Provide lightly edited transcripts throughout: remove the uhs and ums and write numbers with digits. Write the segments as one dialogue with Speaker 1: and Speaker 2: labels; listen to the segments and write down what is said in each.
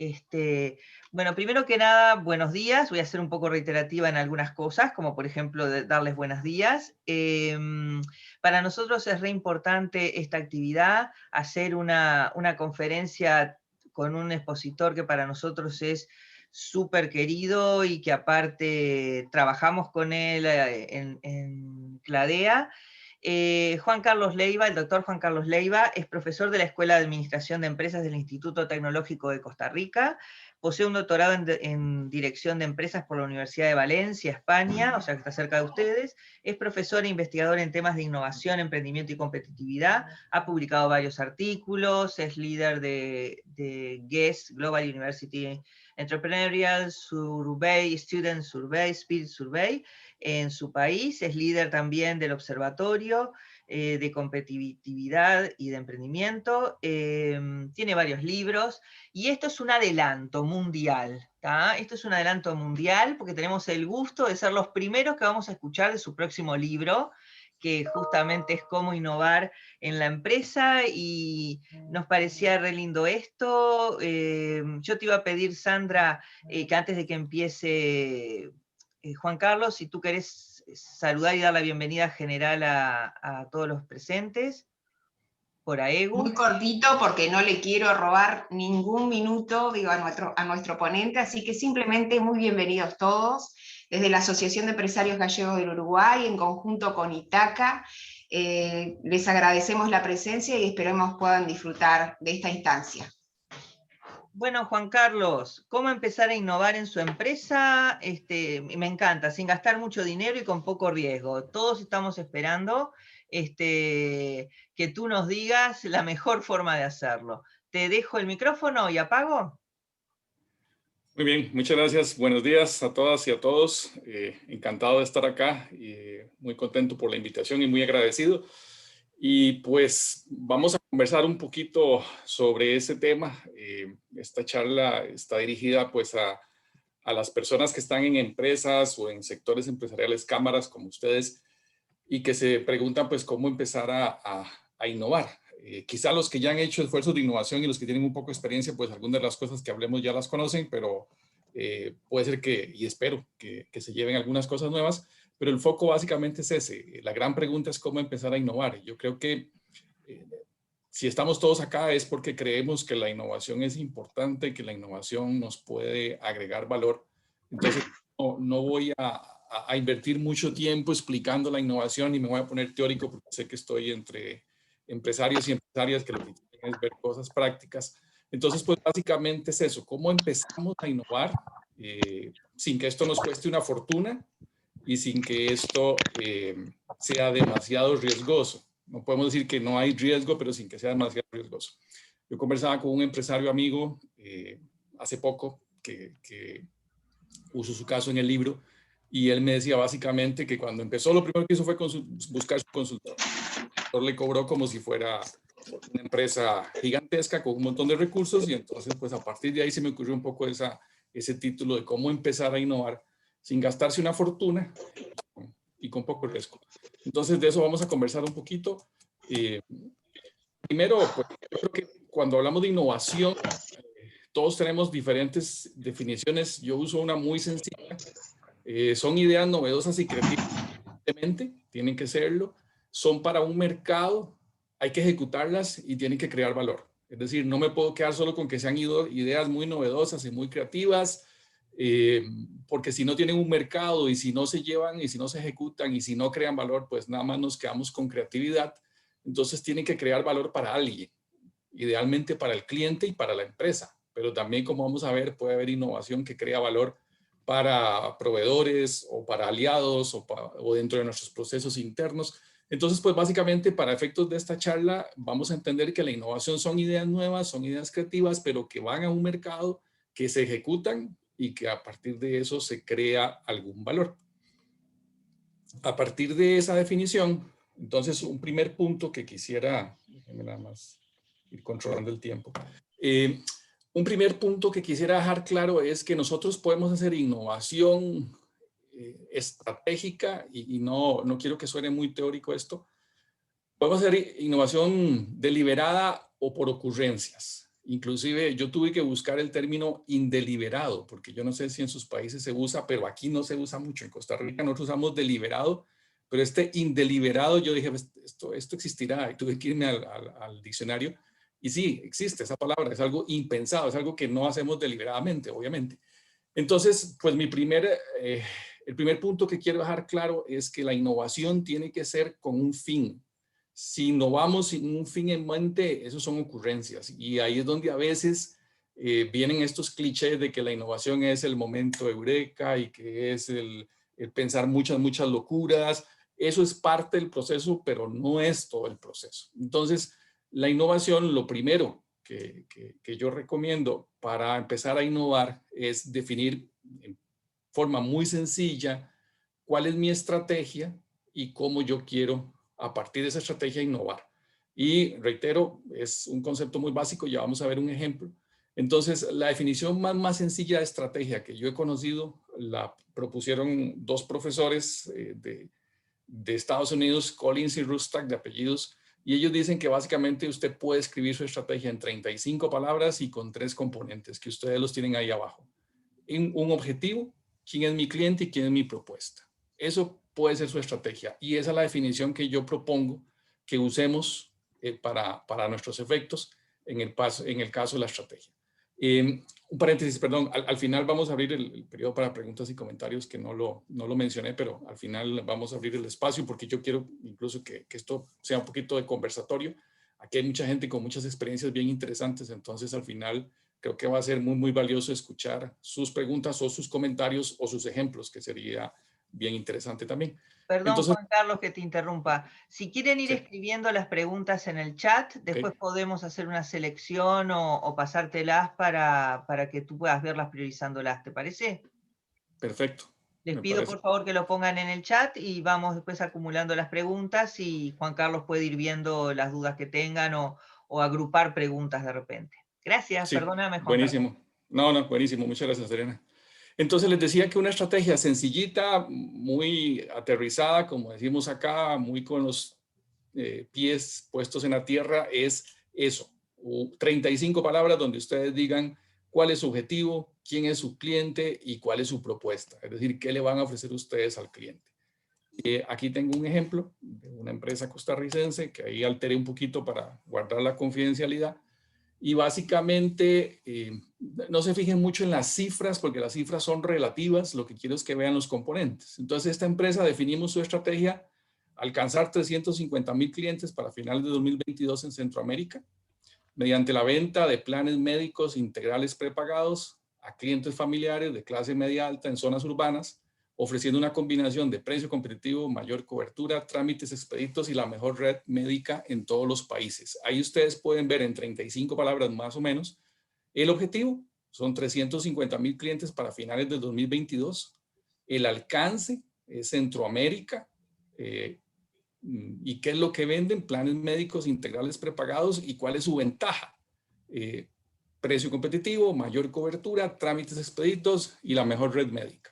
Speaker 1: Este, bueno, primero que nada, buenos días. Voy a ser un poco reiterativa en algunas cosas, como por ejemplo darles buenos días. Para nosotros es re importante esta actividad, hacer una conferencia con un expositor que para nosotros es súper querido y que aparte trabajamos con él en Cladea. Juan Carlos Leiva, el doctor Juan Carlos Leiva, es profesor de la Escuela de Administración de Empresas del Instituto Tecnológico de Costa Rica, posee un doctorado en Dirección de Empresas por la Universidad de Valencia, España, o sea que está cerca de ustedes, es profesor e investigador en temas de innovación, emprendimiento y competitividad, ha publicado varios artículos, es líder de GUES, Global University Entrepreneurial Survey, Student Survey, Speed Survey, en su país, es líder también del Observatorio de Competitividad y de Emprendimiento, tiene varios libros, y esto es un adelanto mundial, ¿tá? Esto es un adelanto mundial porque tenemos el gusto de ser los primeros que vamos a escuchar de su próximo libro, que justamente es cómo innovar en la empresa, y nos parecía re lindo esto. Yo te iba a pedir, Sandra, que antes de que empiece Juan Carlos, si tú querés saludar y dar la bienvenida general a todos los presentes, por
Speaker 2: Muy
Speaker 1: AEGU.
Speaker 2: cortito porque no le quiero robar ningún minuto, digo, a nuestro ponente, así que simplemente muy bienvenidos todos, desde la Asociación de Empresarios Gallegos del Uruguay, en conjunto con Itaca, les agradecemos la presencia y esperemos puedan disfrutar de esta instancia.
Speaker 1: Bueno, Juan Carlos, ¿cómo empezar a innovar en su empresa? Me encanta, sin gastar mucho dinero y con poco riesgo. Todos estamos esperando que tú nos digas la mejor forma de hacerlo. Te dejo el micrófono y apago.
Speaker 3: Muy bien, muchas gracias. Buenos días a todas y a todos. Encantado de estar acá y muy contento por la invitación y muy agradecido. Y pues vamos a conversar un poquito sobre ese tema. Esta charla está dirigida pues a las personas que están en empresas o en sectores empresariales, cámaras como ustedes, y que se preguntan pues cómo empezar a innovar. Quizá los que ya han hecho esfuerzos de innovación y los que tienen un poco de experiencia, pues algunas de las cosas que hablemos ya las conocen, pero puede ser que, y espero, que se lleven algunas cosas nuevas, pero el foco básicamente es ese. La gran pregunta es cómo empezar a innovar. Yo creo que si estamos todos acá es porque creemos que la innovación es importante, que la innovación nos puede agregar valor. Entonces, no voy a invertir mucho tiempo explicando la innovación y me voy a poner teórico porque sé que estoy entre empresarios y empresarias que lo que quieren es ver cosas prácticas. Entonces, pues básicamente es eso, cómo empezamos a innovar sin que esto nos cueste una fortuna y sin que esto sea demasiado riesgoso. No podemos decir que no hay riesgo, pero sin que sea demasiado riesgoso. Yo conversaba con un empresario amigo hace poco que puso su caso en el libro y él me decía básicamente que cuando empezó lo primero que hizo fue buscar su consultor. El consultor le cobró como si fuera una empresa gigantesca con un montón de recursos y entonces pues a partir de ahí se me ocurrió un poco ese título de cómo empezar a innovar sin gastarse una fortuna y con poco riesgo. Entonces de eso vamos a conversar un poquito. Primero, pues yo creo que cuando hablamos de innovación, todos tenemos diferentes definiciones. Yo uso una muy sencilla. Son ideas novedosas y creativas, evidentemente, tienen que serlo. Son para un mercado, hay que ejecutarlas y tienen que crear valor. Es decir, no me puedo quedar solo con que sean ideas muy novedosas y muy creativas, porque si no tienen un mercado y si no se llevan y si no se ejecutan y si no crean valor, pues nada más nos quedamos con creatividad. Entonces tienen que crear valor para alguien, idealmente para el cliente y para la empresa, pero también, como vamos a ver, puede haber innovación que crea valor para proveedores o para aliados o dentro de nuestros procesos internos. Entonces, pues básicamente para efectos de esta charla vamos a entender que la innovación son ideas nuevas, son ideas creativas, pero que van a un mercado, que se ejecutan y que a partir de eso se crea algún valor. A partir de esa definición, entonces un primer punto que quisiera, déjeme nada más ir controlando el tiempo. Un primer punto que quisiera dejar claro es que nosotros podemos hacer innovación estratégica y no quiero que suene muy teórico esto. Podemos hacer innovación deliberada o por ocurrencias. Inclusive yo tuve que buscar el término indeliberado, porque yo no sé si en sus países se usa, pero aquí no se usa mucho. En Costa Rica nosotros usamos deliberado, pero este indeliberado yo dije, pues, esto existirá, y tuve que irme al diccionario. Y sí, existe esa palabra, es algo impensado, es algo que no hacemos deliberadamente, obviamente. Entonces, pues el primer punto que quiero dejar claro es que la innovación tiene que ser con un fin. Si innovamos sin un fin en mente, eso son ocurrencias. Y ahí es donde a veces vienen estos clichés de que la innovación es el momento eureka y que es el pensar muchas locuras. Eso es parte del proceso, pero no es todo el proceso. Entonces, la innovación, lo primero que yo recomiendo para empezar a innovar es definir en forma muy sencilla cuál es mi estrategia y cómo yo quiero a partir de esa estrategia innovar. Y reitero, es un concepto muy básico, ya vamos a ver un ejemplo. Entonces, la definición más sencilla de estrategia que yo he conocido la propusieron dos profesores de Estados Unidos, Collins y Rustak, de apellidos, y ellos dicen que básicamente usted puede escribir su estrategia en 35 palabras y con 3 componentes, que ustedes los tienen ahí abajo. Un objetivo, quién es mi cliente y quién es mi propuesta. Eso puede ser su estrategia, y esa es la definición que yo propongo que usemos para nuestros efectos en el caso de la estrategia. Un paréntesis, perdón, al final vamos a abrir el periodo para preguntas y comentarios, que no lo mencioné, pero al final vamos a abrir el espacio porque yo quiero incluso que esto sea un poquito de conversatorio. Aquí hay mucha gente con muchas experiencias bien interesantes, entonces al final creo que va a ser muy valioso escuchar sus preguntas o sus comentarios o sus ejemplos, que sería bien interesante también.
Speaker 1: Perdón,
Speaker 3: Entonces,
Speaker 1: Juan Carlos, que te interrumpa. Si quieren ir
Speaker 3: sí,
Speaker 1: escribiendo las preguntas en el chat, después podemos hacer una selección o pasártelas para que tú puedas verlas priorizándolas, ¿te parece?
Speaker 3: perfecto.
Speaker 1: Les
Speaker 3: Me
Speaker 1: pido
Speaker 3: parece.
Speaker 1: por favor que lo pongan en el chat y vamos después acumulando las preguntas y Juan Carlos puede ir viendo las dudas que tengan o agrupar preguntas de repente. Gracias,
Speaker 3: Sí,
Speaker 1: perdóname, Juan Carlos.
Speaker 3: buenísimo. No, buenísimo. Muchas gracias, Serena. Entonces les decía que una estrategia sencillita, muy aterrizada, como decimos acá, muy con los pies puestos en la tierra, es eso. 35 palabras donde ustedes digan cuál es su objetivo, quién es su cliente y cuál es su propuesta. Es decir, qué le van a ofrecer ustedes al cliente. Aquí tengo un ejemplo de una empresa costarricense que ahí alteré un poquito para guardar la confidencialidad. Y básicamente, no se fijen mucho en las cifras, porque las cifras son relativas, lo que quiero es que vean los componentes. Entonces, esta empresa definimos su estrategia, alcanzar 350,000 clientes para finales de 2022 en Centroamérica, mediante la venta de planes médicos integrales prepagados a clientes familiares de clase media alta en zonas urbanas, ofreciendo una combinación de precio competitivo, mayor cobertura, trámites expeditos y la mejor red médica en todos los países. Ahí ustedes pueden ver en 35 palabras más o menos el objetivo. Son 350,000 clientes para finales del 2022. El alcance es Centroamérica. ¿Y qué es lo que venden? Planes médicos integrales prepagados. ¿Y cuál es su ventaja? Precio competitivo, mayor cobertura, trámites expeditos y la mejor red médica.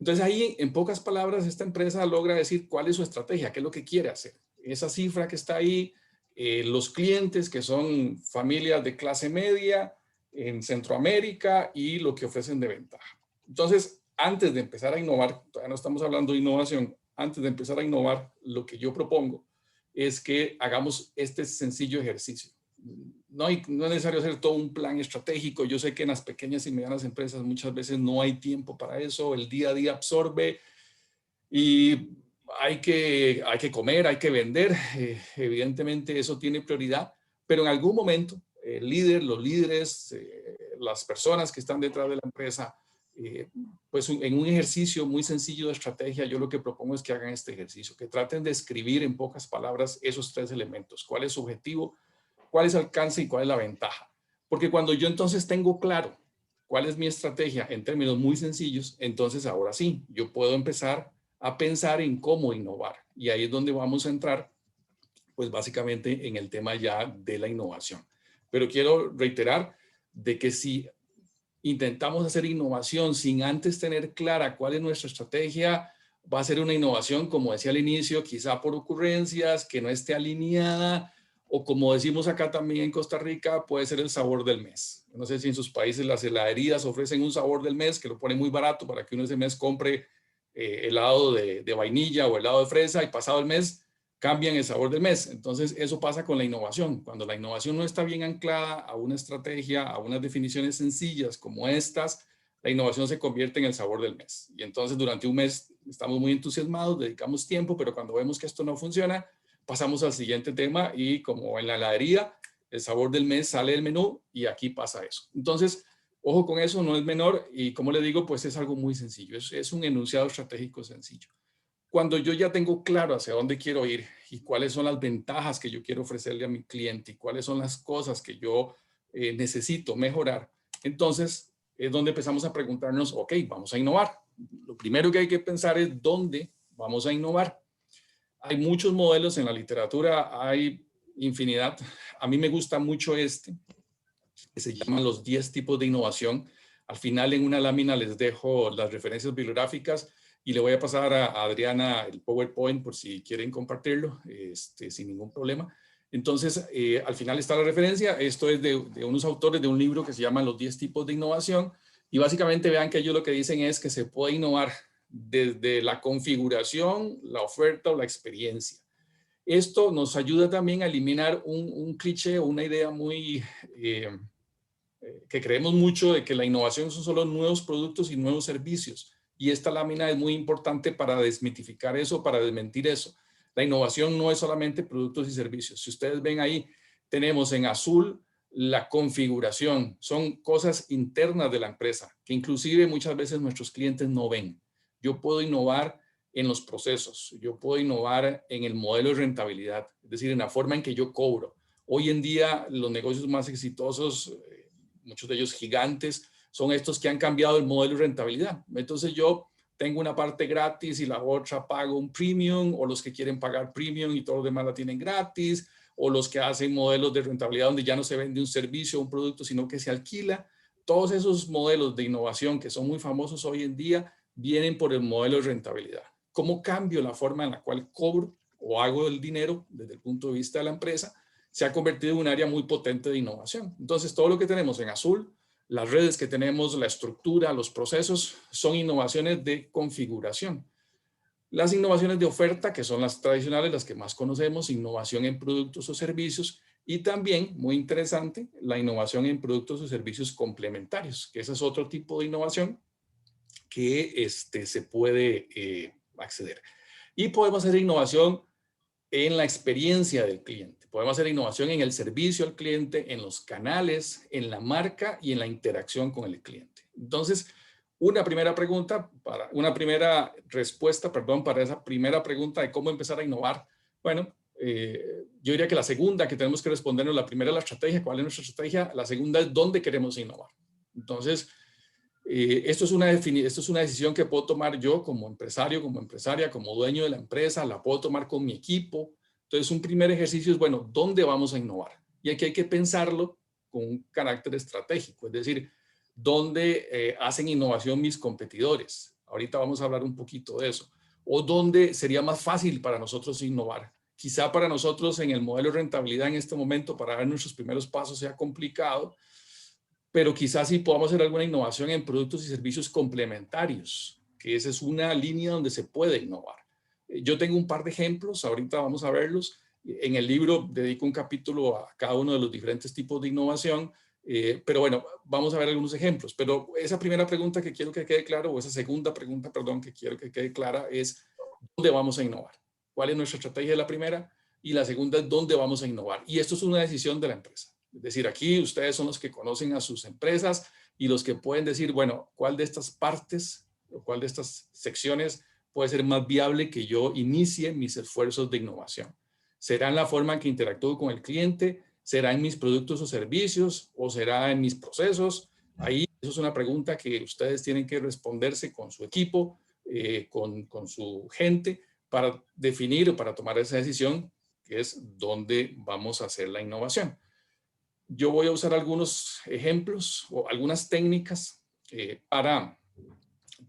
Speaker 3: Entonces ahí, en pocas palabras, esta empresa logra decir cuál es su estrategia, qué es lo que quiere hacer. Esa cifra que está ahí, los clientes que son familias de clase media en Centroamérica y lo que ofrecen de ventaja. Entonces, antes de empezar a innovar, todavía no estamos hablando de innovación, antes de empezar a innovar, lo que yo propongo es que hagamos este sencillo ejercicio. No es necesario hacer todo un plan estratégico. Yo sé que en las pequeñas y medianas empresas muchas veces no hay tiempo para eso. El día a día absorbe y hay que comer, hay que vender. Evidentemente eso tiene prioridad, pero en algún momento el líder, los líderes, las personas que están detrás de la empresa, pues en un ejercicio muy sencillo de estrategia, yo lo que propongo es que hagan este ejercicio, que traten de escribir en pocas palabras esos 3 elementos. ¿Cuál es su objetivo? ¿Cuál es el alcance y cuál es la ventaja? Porque cuando yo entonces tengo claro cuál es mi estrategia en términos muy sencillos, entonces ahora sí, yo puedo empezar a pensar en cómo innovar. Y ahí es donde vamos a entrar, pues básicamente en el tema ya de la innovación. Pero quiero reiterar de que si intentamos hacer innovación sin antes tener clara cuál es nuestra estrategia, va a ser una innovación, como decía al inicio, quizá por ocurrencias, que no esté alineada o como decimos acá también en Costa Rica, puede ser el sabor del mes. No sé si en sus países las heladerías ofrecen un sabor del mes que lo ponen muy barato para que uno ese mes compre helado de vainilla o helado de fresa, y pasado el mes cambian el sabor del mes. Entonces eso pasa con la innovación. Cuando la innovación no está bien anclada a una estrategia, a unas definiciones sencillas como estas, la innovación se convierte en el sabor del mes. Y entonces durante un mes estamos muy entusiasmados, dedicamos tiempo, pero cuando vemos que esto no funciona, pasamos al siguiente tema, y como en la heladería, el sabor del mes sale del menú y aquí pasa eso. Entonces, ojo con eso, no es menor, y como le digo, pues es algo muy sencillo, es un enunciado estratégico sencillo. Cuando yo ya tengo claro hacia dónde quiero ir y cuáles son las ventajas que yo quiero ofrecerle a mi cliente y cuáles son las cosas que yo necesito mejorar, entonces es donde empezamos a preguntarnos, ok, vamos a innovar. Lo primero que hay que pensar es dónde vamos a innovar. Hay muchos modelos en la literatura, hay infinidad. A mí me gusta mucho este, que se llaman los 10 tipos de innovación. Al final en una lámina les dejo las referencias bibliográficas y le voy a pasar a Adriana el PowerPoint por si quieren compartirlo, sin ningún problema. Entonces, al final está la referencia. Esto es de unos autores de un libro que se llama Los 10 tipos de innovación, y básicamente vean que ellos lo que dicen es que se puede innovar desde la configuración, la oferta o la experiencia. Esto nos ayuda también a eliminar un cliché o una idea muy que creemos mucho de que la innovación son solo nuevos productos y nuevos servicios. Y esta lámina es muy importante para desmitificar eso, para desmentir eso. La innovación no es solamente productos y servicios. Si ustedes ven ahí, tenemos en azul la configuración. Son cosas internas de la empresa que inclusive muchas veces nuestros clientes no ven. Yo puedo innovar en los procesos. Yo puedo innovar en el modelo de rentabilidad, es decir, en la forma en que yo cobro. Hoy en día los negocios más exitosos, muchos de ellos gigantes, son estos que han cambiado el modelo de rentabilidad. Entonces yo tengo una parte gratis y la otra pago un premium, o los que quieren pagar premium y todo lo demás la tienen gratis, o los que hacen modelos de rentabilidad donde ya no se vende un servicio o un producto, sino que se alquila. Todos esos modelos de innovación que son muy famosos hoy en día vienen por el modelo de rentabilidad. ¿Cómo cambio la forma en la cual cobro o hago el dinero desde el punto de vista de la empresa? Se ha convertido en un área muy potente de innovación. Entonces, todo lo que tenemos en azul, las redes que tenemos, la estructura, los procesos, son innovaciones de configuración. Las innovaciones de oferta, que son las tradicionales, las que más conocemos, innovación en productos o servicios, y también, muy interesante, la innovación en productos o servicios complementarios, que ese es otro tipo de innovación que se puede acceder. Y podemos hacer innovación en la experiencia del cliente. Podemos hacer innovación en el servicio al cliente, en los canales, en la marca y en la interacción con el cliente. Entonces, una primera respuesta para esa primera pregunta de cómo empezar a innovar. Bueno, yo diría que la segunda que tenemos que respondernos, la primera es la estrategia, ¿cuál es nuestra estrategia? La segunda es dónde queremos innovar. Entonces, esto es una decisión que puedo tomar yo como empresario, como empresaria, como dueño de la empresa, la puedo tomar con mi equipo. Entonces, un primer ejercicio es, bueno, ¿dónde vamos a innovar? Y aquí hay que pensarlo con un carácter estratégico, es decir, ¿dónde hacen innovación mis competidores? Ahorita vamos a hablar un poquito de eso. ¿O dónde sería más fácil para nosotros innovar? Quizá para nosotros en el modelo de rentabilidad en este momento, para dar nuestros primeros pasos, sea complicado, pero quizás sí podamos hacer alguna innovación en productos y servicios complementarios, que esa es una línea donde se puede innovar. Yo tengo un par de ejemplos, ahorita vamos a verlos. En el libro dedico un capítulo a cada uno de los diferentes tipos de innovación, pero bueno, vamos a ver algunos ejemplos. Pero esa primera pregunta que quiero que quede claro, o esa segunda pregunta, perdón, que quiero que quede clara es, ¿dónde vamos a innovar? ¿Cuál es nuestra estrategia de la primera? Y la segunda es, ¿dónde vamos a innovar? Y esto es una decisión de la empresa. Es decir, aquí ustedes son los que conocen a sus empresas y los que pueden decir, bueno, ¿cuál de estas partes o cuál de estas secciones puede ser más viable que yo inicie mis esfuerzos de innovación? ¿Será en la forma en que interactúo con el cliente? ¿Será en mis productos o servicios? ¿O será en mis procesos? Ahí, eso es una pregunta que ustedes tienen que responderse con su equipo, con su gente, para definir o para tomar esa decisión, que es dónde vamos a hacer la innovación. Yo voy a usar algunos ejemplos o algunas técnicas para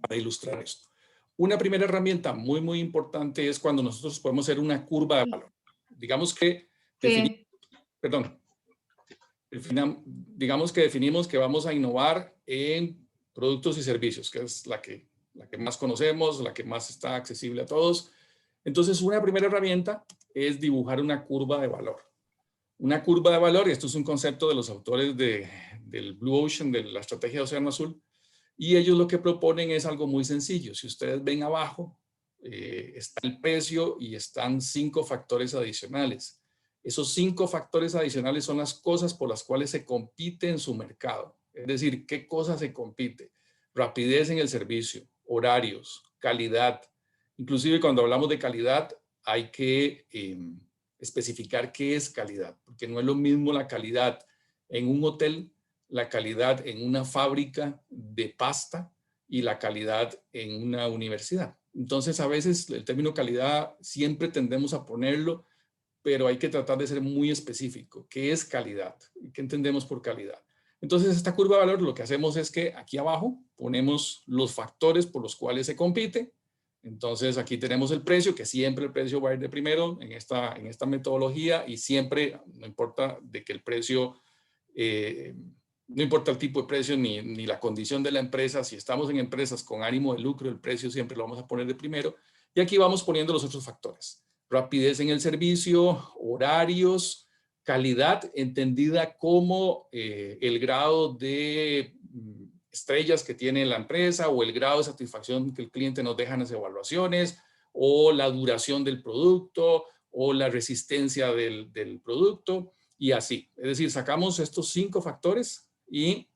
Speaker 3: ilustrar esto. Una primera herramienta muy importante es cuando nosotros podemos hacer una curva de valor. Digamos que definimos perdón, digamos que definimos que vamos a innovar en productos y servicios, que es la que más conocemos, la que más está accesible a todos. Entonces, una primera herramienta es dibujar una curva de valor. Una curva de valor, y esto es un concepto de los autores del Blue Ocean, de la estrategia de Océano Azul, y ellos lo que proponen es algo muy sencillo. Si ustedes ven abajo, está el precio y están 5 factores adicionales. Esos 5 factores adicionales son las cosas por las cuales se compite en su mercado. Es decir, ¿qué cosas se compite? Rapidez en el servicio, horarios, calidad. Inclusive cuando hablamos de calidad hay que especificar qué es calidad, porque no es lo mismo la calidad en un hotel, la calidad en una fábrica de pasta y la calidad en una universidad. Entonces, a veces el término calidad siempre tendemos a ponerlo, pero hay que tratar de ser muy específico. ¿Qué es calidad? ¿Qué entendemos por calidad? Entonces, esta curva de valor lo que hacemos es que aquí abajo ponemos los factores por los cuales se compite. Entonces, aquí tenemos el precio, que siempre el precio va a ir de primero en esta metodología y siempre, no importa de que el precio, no importa el tipo de precio ni la condición de la empresa, si estamos en empresas con ánimo de lucro, el precio siempre lo vamos a poner de primero. Y aquí vamos poniendo los otros factores. Rapidez en el servicio, horarios, calidad entendida como el grado de estrellas que tiene la empresa o el grado de satisfacción que el cliente nos deja en las evaluaciones o la duración del producto o la resistencia del producto y así. Es decir, sacamos estos 5 factores y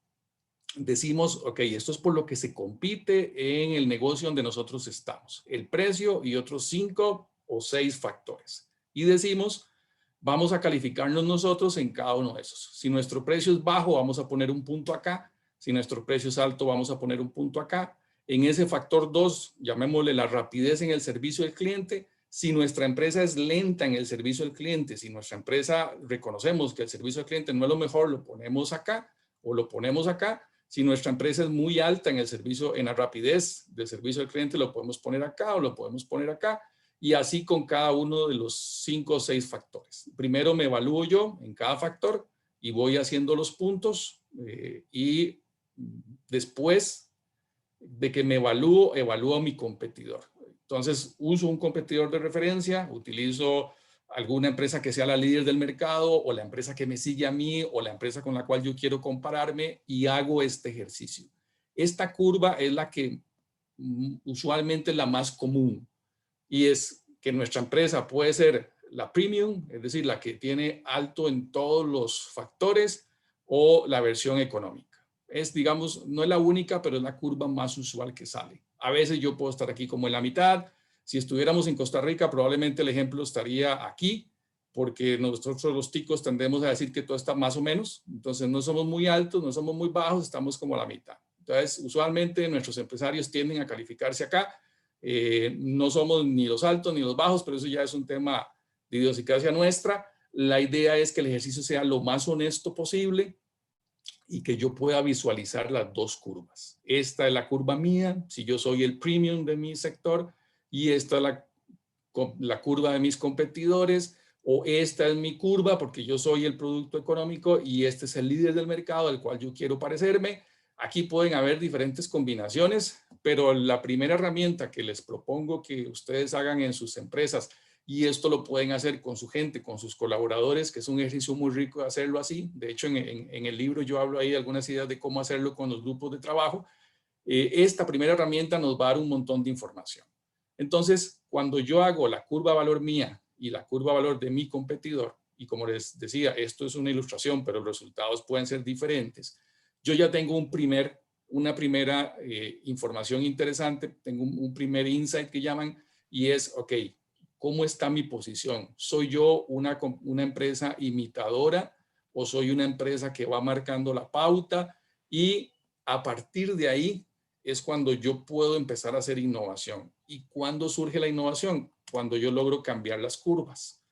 Speaker 3: decimos, ok, esto es por lo que se compite en el negocio donde nosotros estamos. El precio y otros 5 o 6 factores. Y decimos, vamos a calificarnos nosotros en cada uno de esos. Si nuestro precio es bajo, vamos a poner un punto acá. Si nuestro precio es alto, vamos a poner un punto acá. En ese factor 2, llamémosle la rapidez en el servicio del cliente. Si nuestra empresa es lenta en el servicio del cliente, si nuestra empresa reconocemos que el servicio al cliente no es lo mejor, lo ponemos acá o lo ponemos acá. Si nuestra empresa es muy alta en el servicio, en la rapidez del servicio al cliente, lo podemos poner acá o lo podemos poner acá. Y así con cada uno de los 5 o 6 factores. Primero me evalúo yo en cada factor y voy haciendo los puntos y después de que me evalúo a mi competidor. Entonces uso un competidor de referencia, utilizo alguna empresa que sea la líder del mercado o la empresa que me sigue a mí o la empresa con la cual yo quiero compararme y hago este ejercicio. Esta curva es la que usualmente es la más común y es que nuestra empresa puede ser la premium, es decir, la que tiene alto en todos los factores o la versión económica. Es, digamos, no es la única, pero es la curva más usual que sale. A veces yo puedo estar aquí como en la mitad. Si estuviéramos en Costa Rica, probablemente el ejemplo estaría aquí, porque nosotros los ticos tendemos a decir que todo está más o menos. Entonces no somos muy altos, no somos muy bajos, estamos como a la mitad. Entonces, usualmente nuestros empresarios tienden a calificarse acá. No somos ni los altos ni los bajos, pero eso ya es un tema de idiosincrasia nuestra. La idea es que el ejercicio sea lo más honesto posible y que yo pueda visualizar las dos curvas. Esta es la curva mía, si yo soy el premium de mi sector, y esta es la curva de mis competidores, o esta es mi curva porque yo soy el producto económico y este es el líder del mercado al cual yo quiero parecerme. Aquí pueden haber diferentes combinaciones, pero la primera herramienta que les propongo que ustedes hagan en sus empresas, y esto lo pueden hacer con su gente, con sus colaboradores, que es un ejercicio muy rico de hacerlo así. De hecho, en el libro yo hablo ahí de algunas ideas de cómo hacerlo con los grupos de trabajo. Esta primera herramienta nos va a dar un montón de información. Entonces, cuando yo hago la curva de valor mía y la curva de valor de mi competidor, y como les decía, esto es una ilustración, pero los resultados pueden ser diferentes, yo ya tengo una primera información interesante, tengo un primer insight que llaman, y es, ok, ¿cómo está mi posición? ¿Soy yo una empresa imitadora o soy una empresa que va marcando la pauta? Y a partir de ahí es cuando yo puedo empezar a hacer innovación. ¿Y cuándo surge la innovación? Cuando yo logro cambiar las curvas.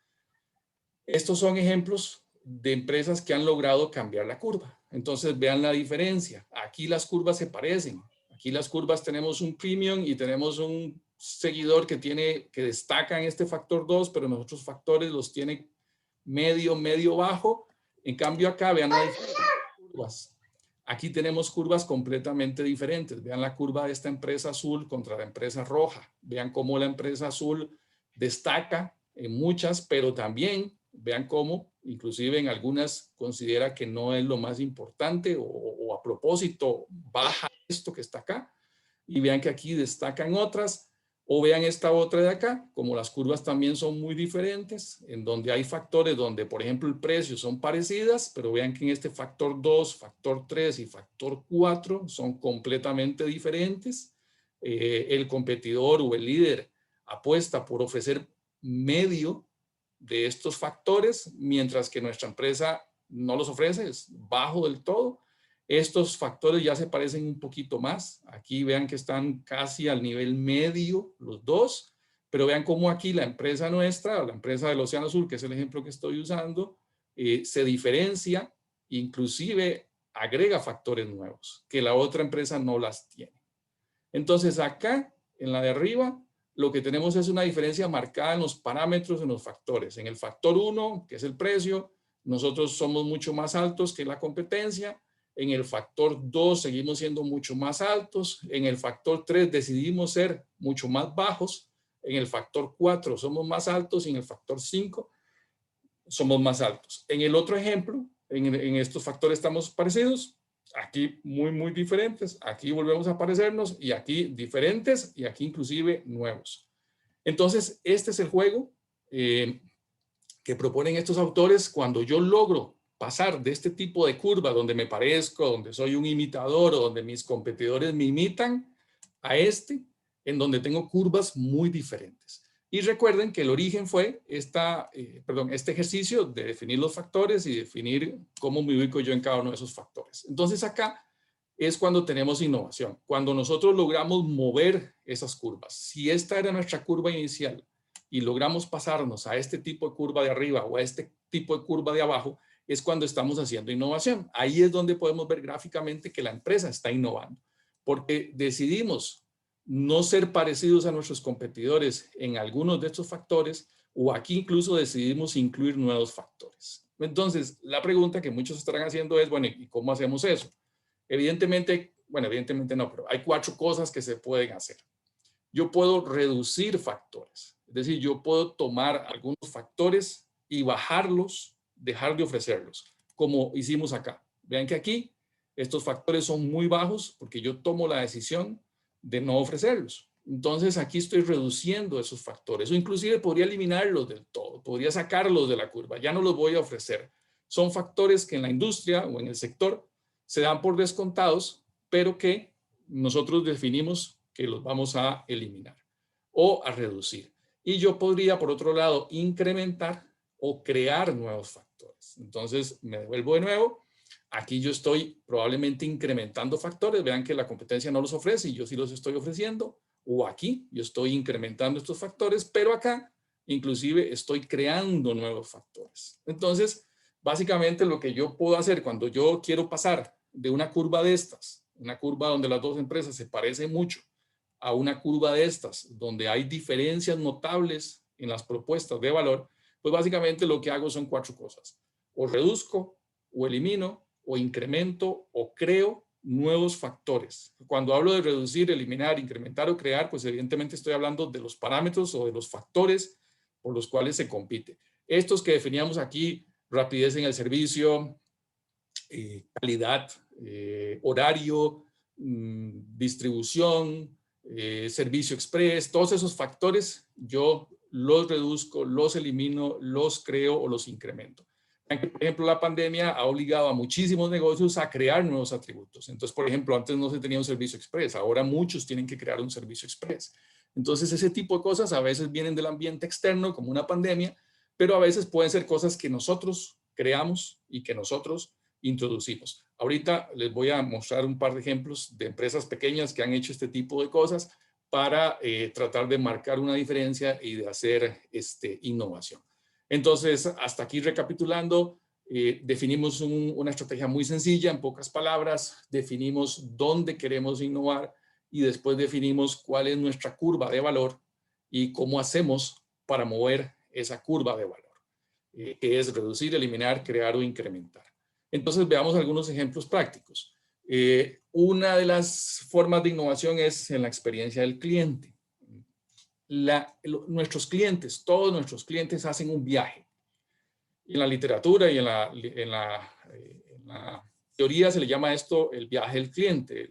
Speaker 3: Estos son ejemplos de empresas que han logrado cambiar la curva. Entonces vean la diferencia. Aquí las curvas se parecen. Aquí las curvas tenemos un premium y tenemos un seguidor que destaca en este factor 2, pero en los otros factores los tiene medio, medio bajo. En cambio acá, vean las curvas. Aquí tenemos curvas completamente diferentes. Vean la curva de esta empresa azul contra la empresa roja. Vean cómo la empresa azul destaca en muchas, pero también vean cómo, inclusive en algunas, considera que no es lo más importante o a propósito baja esto que está acá. Y vean que aquí destacan otras. O vean esta otra de acá, como las curvas también son muy diferentes, en donde hay factores donde, por ejemplo, el precio son parecidas, pero vean que en este factor 2, factor 3 y factor 4 son completamente diferentes. El competidor o el líder apuesta por ofrecer medio de estos factores, mientras que nuestra empresa no los ofrece, es bajo del todo. Estos factores ya se parecen un poquito más. Aquí vean que están casi al nivel medio los dos, pero vean cómo aquí la empresa nuestra, la empresa del Océano Azul, que es el ejemplo que estoy usando, se diferencia, inclusive agrega factores nuevos que la otra empresa no las tiene. Entonces acá, en la de arriba, lo que tenemos es una diferencia marcada en los parámetros, en los factores. En el factor 1, que es el precio, nosotros somos mucho más altos que la competencia. En el factor 2 seguimos siendo mucho más altos. En el factor 3 decidimos ser mucho más bajos. En el factor 4 somos más altos y en el factor 5 somos más altos. En el otro ejemplo, en estos factores estamos parecidos. Aquí muy diferentes. Aquí volvemos a parecernos y aquí diferentes y aquí inclusive nuevos. Entonces, este es el juego que proponen estos autores. Cuando yo logro pasar de este tipo de curva donde me parezco, donde soy un imitador o donde mis competidores me imitan, a este, en donde tengo curvas muy diferentes. Y recuerden que el origen fue este ejercicio de definir los factores y definir cómo me ubico yo en cada uno de esos factores. Entonces acá es cuando tenemos innovación, cuando nosotros logramos mover esas curvas. Si esta era nuestra curva inicial y logramos pasarnos a este tipo de curva de arriba o a este tipo de curva de abajo, es cuando estamos haciendo innovación. Ahí es donde podemos ver gráficamente que la empresa está innovando, porque decidimos no ser parecidos a nuestros competidores en algunos de estos factores, o aquí incluso decidimos incluir nuevos factores. Entonces, la pregunta que muchos estarán haciendo es, bueno, ¿y cómo hacemos eso? Evidentemente no, pero hay 4 cosas que se pueden hacer. Yo puedo reducir factores, es decir, yo puedo tomar algunos factores y bajarlos, dejar de ofrecerlos, como hicimos acá. Vean que aquí estos factores son muy bajos porque yo tomo la decisión de no ofrecerlos. Entonces aquí estoy reduciendo esos factores, o inclusive podría eliminarlos del todo, podría sacarlos de la curva, ya no los voy a ofrecer. Son factores que en la industria o en el sector se dan por descontados, pero que nosotros definimos que los vamos a eliminar o a reducir. Y yo podría, por otro lado, incrementar o crear nuevos factores. Entonces me devuelvo de nuevo. Aquí yo estoy probablemente incrementando factores. Vean que la competencia no los ofrece y yo sí los estoy ofreciendo. O aquí yo estoy incrementando estos factores, pero acá inclusive estoy creando nuevos factores. Entonces, básicamente lo que yo puedo hacer cuando yo quiero pasar de una curva de estas, una curva donde las dos empresas se parecen mucho, a una curva de estas, donde hay diferencias notables en las propuestas de valor, pues básicamente lo que hago son 4 cosas. O reduzco, o elimino, o incremento, o creo nuevos factores. Cuando hablo de reducir, eliminar, incrementar o crear, pues evidentemente estoy hablando de los parámetros o de los factores por los cuales se compite. Estos que definíamos aquí, rapidez en el servicio, calidad, horario, distribución, servicio express, todos esos factores yo los reduzco, los elimino, los creo o los incremento. Por ejemplo, la pandemia ha obligado a muchísimos negocios a crear nuevos atributos. Entonces, por ejemplo, antes no se tenía un servicio express, ahora muchos tienen que crear un servicio express. Entonces, ese tipo de cosas a veces vienen del ambiente externo, como una pandemia, pero a veces pueden ser cosas que nosotros creamos y que nosotros introducimos. Ahorita les voy a mostrar un par de ejemplos de empresas pequeñas que han hecho este tipo de cosas para tratar de marcar una diferencia y de hacer innovación. Entonces, hasta aquí recapitulando, definimos una estrategia muy sencilla, en pocas palabras, definimos dónde queremos innovar y después definimos cuál es nuestra curva de valor y cómo hacemos para mover esa curva de valor. que es reducir, eliminar, crear o incrementar. Entonces veamos algunos ejemplos prácticos. Una de las formas de innovación es en la experiencia del cliente. Nuestros clientes, todos nuestros clientes hacen un viaje. En la literatura y en la teoría se le llama esto el viaje del cliente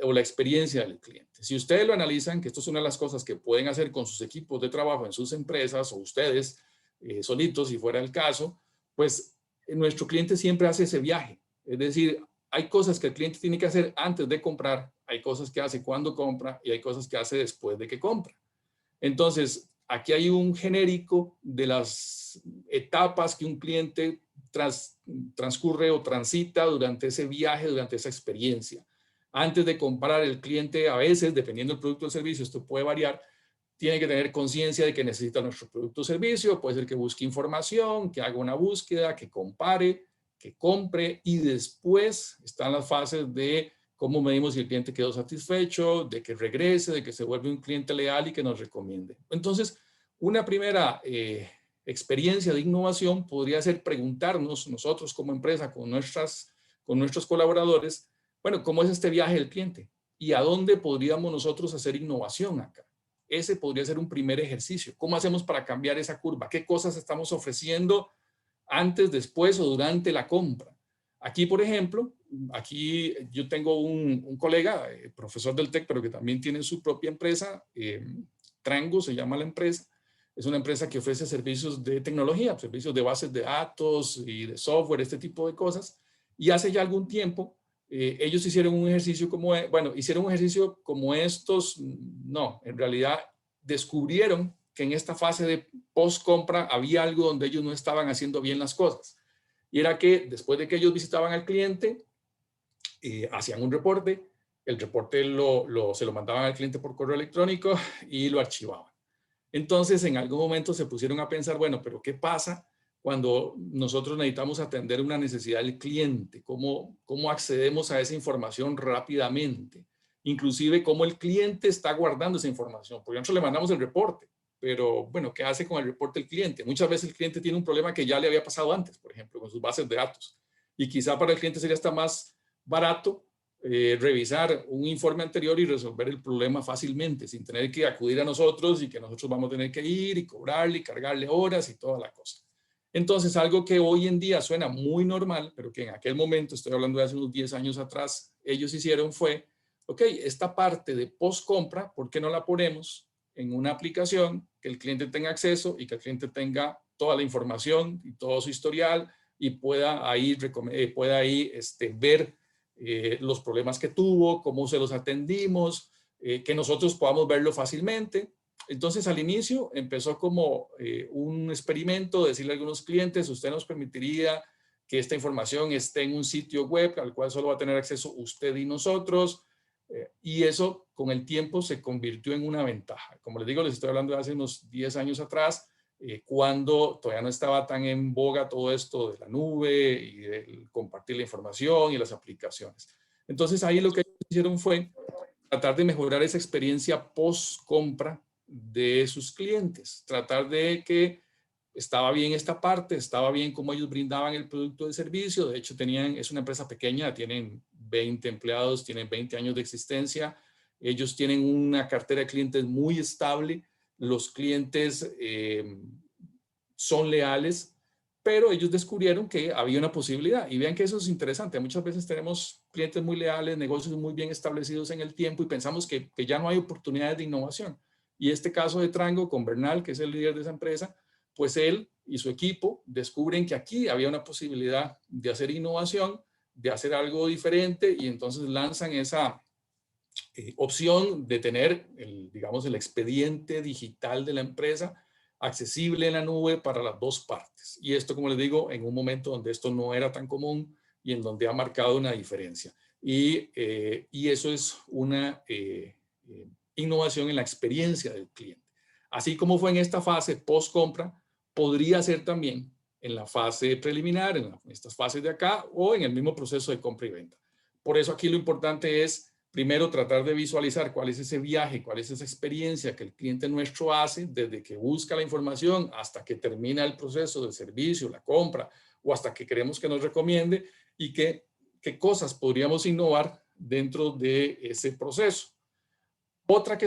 Speaker 3: o la experiencia del cliente. Si ustedes lo analizan, que esto es una de las cosas que pueden hacer con sus equipos de trabajo en sus empresas o ustedes solitos, si fuera el caso, pues nuestro cliente siempre hace ese viaje. Es decir, hay cosas que el cliente tiene que hacer antes de comprar, hay cosas que hace cuando compra y hay cosas que hace después de que compra. Entonces, aquí hay un genérico de las etapas que un cliente transcurre o transita durante ese viaje, durante esa experiencia. Antes de comprar, el cliente a veces, dependiendo del producto o servicio, esto puede variar, tiene que tener conciencia de que necesita nuestro producto o servicio, puede ser que busque información, que haga una búsqueda, que compare, que compre, y después están las fases de cómo medimos si el cliente quedó satisfecho, de que regrese, de que se vuelve un cliente leal y que nos recomiende. Entonces, una primera experiencia de innovación podría ser preguntarnos nosotros como empresa con nuestros colaboradores, bueno, ¿cómo es este viaje del cliente? ¿Y a dónde podríamos nosotros hacer innovación acá? Ese podría ser un primer ejercicio. ¿Cómo hacemos para cambiar esa curva? ¿Qué cosas estamos ofreciendo antes, después o durante la compra? Aquí, por ejemplo, aquí yo tengo un colega, profesor del TEC, pero que también tiene su propia empresa, Trango se llama la empresa. Es una empresa que ofrece servicios de tecnología, servicios de bases de datos y de software, este tipo de cosas. Y hace ya algún tiempo, ellos hicieron un ejercicio hicieron un ejercicio como estos, no, en realidad descubrieron que en esta fase de post-compra había algo donde ellos no estaban haciendo bien las cosas. Y era que después de que ellos visitaban al cliente, hacían un reporte, el reporte se lo mandaban al cliente por correo electrónico y lo archivaban. Entonces, en algún momento se pusieron a pensar, bueno, pero ¿qué pasa cuando nosotros necesitamos atender una necesidad del cliente? ¿Cómo accedemos a esa información rápidamente? Inclusive, ¿cómo el cliente está guardando esa información? Porque nosotros le mandamos el reporte, pero bueno, ¿qué hace con el reporte el cliente? Muchas veces el cliente tiene un problema que ya le había pasado antes, por ejemplo, con sus bases de datos. Y quizá para el cliente sería hasta más barato revisar un informe anterior y resolver el problema fácilmente, sin tener que acudir a nosotros y que nosotros vamos a tener que ir y cobrarle y cargarle horas y toda la cosa. Entonces, algo que hoy en día suena muy normal, pero que en aquel momento, estoy hablando de hace unos 10 años atrás, ellos hicieron fue, ok, esta parte de post-compra, ¿por qué no la ponemos en una aplicación que el cliente tenga acceso y que el cliente tenga toda la información y todo su historial y pueda ahí ver los problemas que tuvo, cómo se los atendimos, que nosotros podamos verlo fácilmente? Entonces, al inicio empezó como un experimento, decirle a algunos clientes, usted nos permitiría que esta información esté en un sitio web al cual solo va a tener acceso usted y nosotros, y eso con el tiempo se convirtió en una ventaja. Como les digo, les estoy hablando de hace unos 10 años atrás, cuando todavía no estaba tan en boga todo esto de la nube y de compartir la información y las aplicaciones. Entonces ahí lo que hicieron fue tratar de mejorar esa experiencia post-compra de sus clientes, tratar de que estaba bien esta parte, estaba bien cómo ellos brindaban el producto de servicio. De hecho, es una empresa pequeña, tienen 20 empleados, tienen 20 años de existencia. Ellos tienen una cartera de clientes muy estable. Los clientes son leales, pero ellos descubrieron que había una posibilidad. Y vean que eso es interesante. Muchas veces tenemos clientes muy leales, negocios muy bien establecidos en el tiempo y pensamos que ya no hay oportunidades de innovación. Y este caso de Trango con Bernal, que es el líder de esa empresa, pues él y su equipo descubren que aquí había una posibilidad de hacer innovación, de hacer algo diferente, y entonces lanzan esa opción de tener, digamos, el expediente digital de la empresa accesible en la nube para las dos partes. Y esto, como les digo, en un momento donde esto no era tan común y en donde ha marcado una diferencia. Y eso es una innovación en la experiencia del cliente. Así como fue en esta fase post-compra, podría ser también en la fase preliminar, en estas fases de acá, o en el mismo proceso de compra y venta. Por eso aquí lo importante es primero tratar de visualizar cuál es ese viaje, cuál es esa experiencia que el cliente nuestro hace desde que busca la información hasta que termina el proceso del servicio, la compra, o hasta que queremos que nos recomiende, y qué cosas podríamos innovar dentro de ese proceso. Otra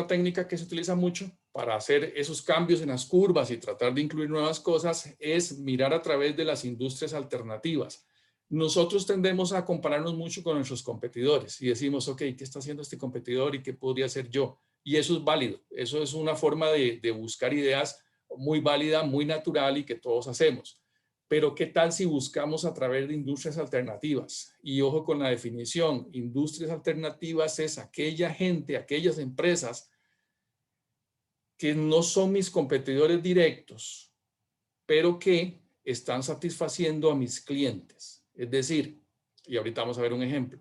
Speaker 3: técnica que se utiliza mucho para hacer esos cambios en las curvas y tratar de incluir nuevas cosas es mirar a través de las industrias alternativas. Nosotros tendemos a compararnos mucho con nuestros competidores y decimos, ok, ¿qué está haciendo este competidor y qué podría hacer yo? Y eso es válido, eso es una forma de buscar ideas muy válida, muy natural y que todos hacemos. Pero ¿qué tal si buscamos a través de industrias alternativas? Y ojo con la definición, industrias alternativas es aquella gente, aquellas empresas que no son mis competidores directos, pero que están satisfaciendo a mis clientes. Es decir, y ahorita vamos a ver un ejemplo,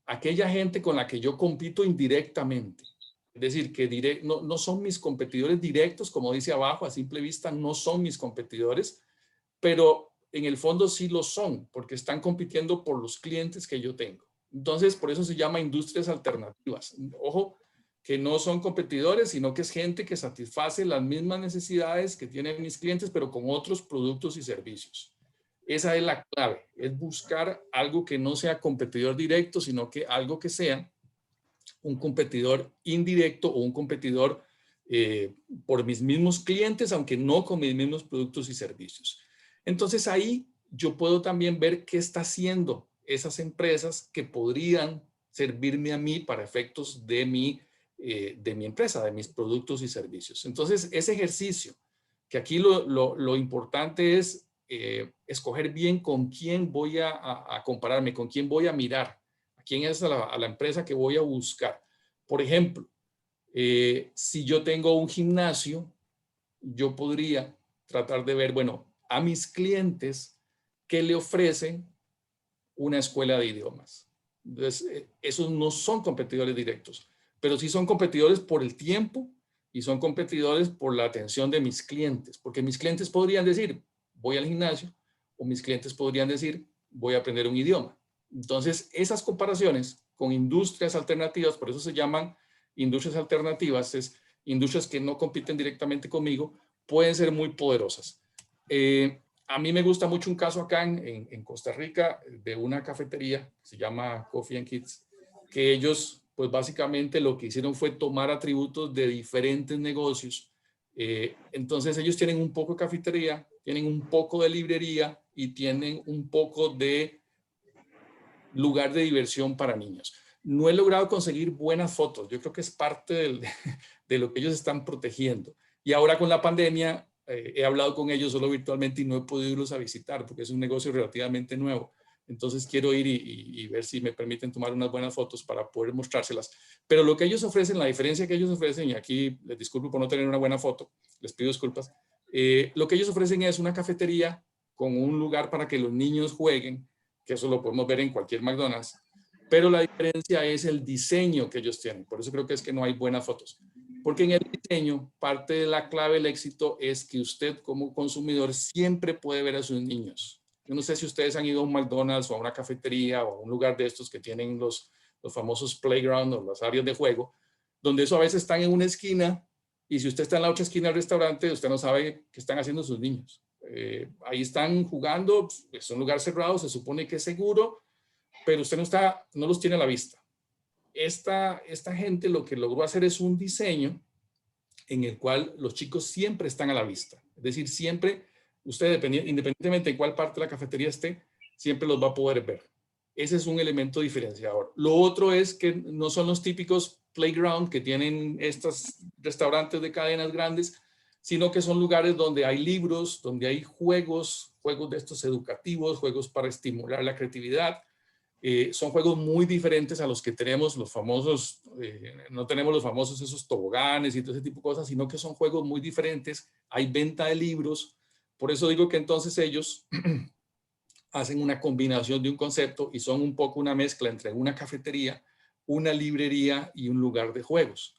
Speaker 3: aquella gente con la que yo compito indirectamente. Es decir, que no son mis competidores directos, como dice abajo, a simple vista no son mis competidores, pero en el fondo sí lo son, porque están compitiendo por los clientes que yo tengo. Entonces, por eso se llama industrias alternativas. Ojo, que no son competidores, sino que es gente que satisface las mismas necesidades que tienen mis clientes, pero con otros productos y servicios. Esa es la clave, es buscar algo que no sea competidor directo, sino que algo que sea un competidor indirecto o un competidor por mis mismos clientes, aunque no con mis mismos productos y servicios. Entonces ahí yo puedo también ver qué está haciendo esas empresas que podrían servirme a mí para efectos de mi empresa, de mis productos y servicios. Entonces ese ejercicio, que aquí lo importante es escoger bien con quién voy a compararme, con quién voy a mirar, a quién es a la empresa que voy a buscar. Por ejemplo, si yo tengo un gimnasio, yo podría tratar de ver, bueno, a mis clientes que le ofrecen una escuela de idiomas. Entonces, esos no son competidores directos, pero sí son competidores por el tiempo y son competidores por la atención de mis clientes, porque mis clientes podrían decir, voy al gimnasio, o mis clientes podrían decir, voy a aprender un idioma. Entonces, esas comparaciones con industrias alternativas, por eso se llaman industrias alternativas, es industrias que no compiten directamente conmigo, pueden ser muy poderosas. A mí me gusta mucho un caso acá en Costa Rica de una cafetería que se llama Coffee and Kids, que ellos pues básicamente lo que hicieron fue tomar atributos de diferentes negocios. Entonces ellos tienen un poco de cafetería, tienen un poco de librería y tienen un poco de lugar de diversión para niños. No he logrado conseguir buenas fotos, yo creo que es parte de lo que ellos están protegiendo. Y ahora con la pandemia he hablado con ellos solo virtualmente y no he podido irlos a visitar porque es un negocio relativamente nuevo. Entonces quiero ir y ver si me permiten tomar unas buenas fotos para poder mostrárselas. Pero lo que ellos ofrecen, la diferencia que ellos ofrecen, y aquí les disculpo por no tener una buena foto, les pido disculpas, lo que ellos ofrecen es una cafetería con un lugar para que los niños jueguen, que eso lo podemos ver en cualquier McDonald's, pero la diferencia es el diseño que ellos tienen. Por eso creo que es que no hay buenas fotos. Porque en el diseño, parte de la clave del éxito es que usted como consumidor siempre puede ver a sus niños. Yo no sé si ustedes han ido a un McDonald's o a una cafetería o a un lugar de estos que tienen los famosos playground o las áreas de juego, donde eso a veces están en una esquina y si usted está en la otra esquina del restaurante, usted no sabe qué están haciendo sus niños. Ahí están jugando, es un lugar cerrado, se supone que es seguro, pero usted no los tiene a la vista. Esta gente lo que logró hacer es un diseño en el cual los chicos siempre están a la vista. Es decir, siempre, usted independientemente de cuál parte de la cafetería esté, siempre los va a poder ver. Ese es un elemento diferenciador. Lo otro es que no son los típicos playground que tienen estos restaurantes de cadenas grandes, sino que son lugares donde hay libros, donde hay juegos de estos educativos, juegos para estimular la creatividad. Son juegos muy diferentes a los que tenemos los famosos, no tenemos los famosos esos toboganes y todo ese tipo de cosas, sino que son juegos muy diferentes. Hay venta de libros. Por eso digo que entonces ellos hacen una combinación de un concepto y son un poco una mezcla entre una cafetería, una librería y un lugar de juegos.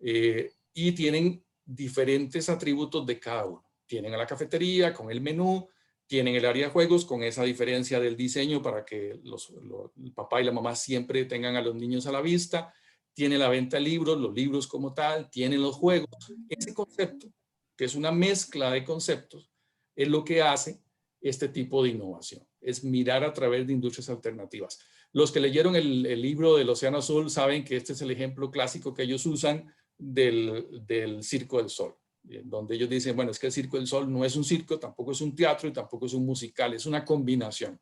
Speaker 3: Y tienen diferentes atributos de cada uno. Tienen a la cafetería con el menú, Tienen el área de juegos con esa diferencia del diseño para que el papá y la mamá siempre tengan a los niños a la vista. Tiene la venta de libros, los libros como tal, tienen los juegos. Ese concepto, que es una mezcla de conceptos, es lo que hace este tipo de innovación. Es mirar a través de industrias alternativas. Los que leyeron el libro del Océano Azul saben que este es el ejemplo clásico que ellos usan del Circo del Sol, donde ellos dicen, bueno, es que el Circo del Sol no es un circo, tampoco es un teatro y tampoco es un musical, es una combinación.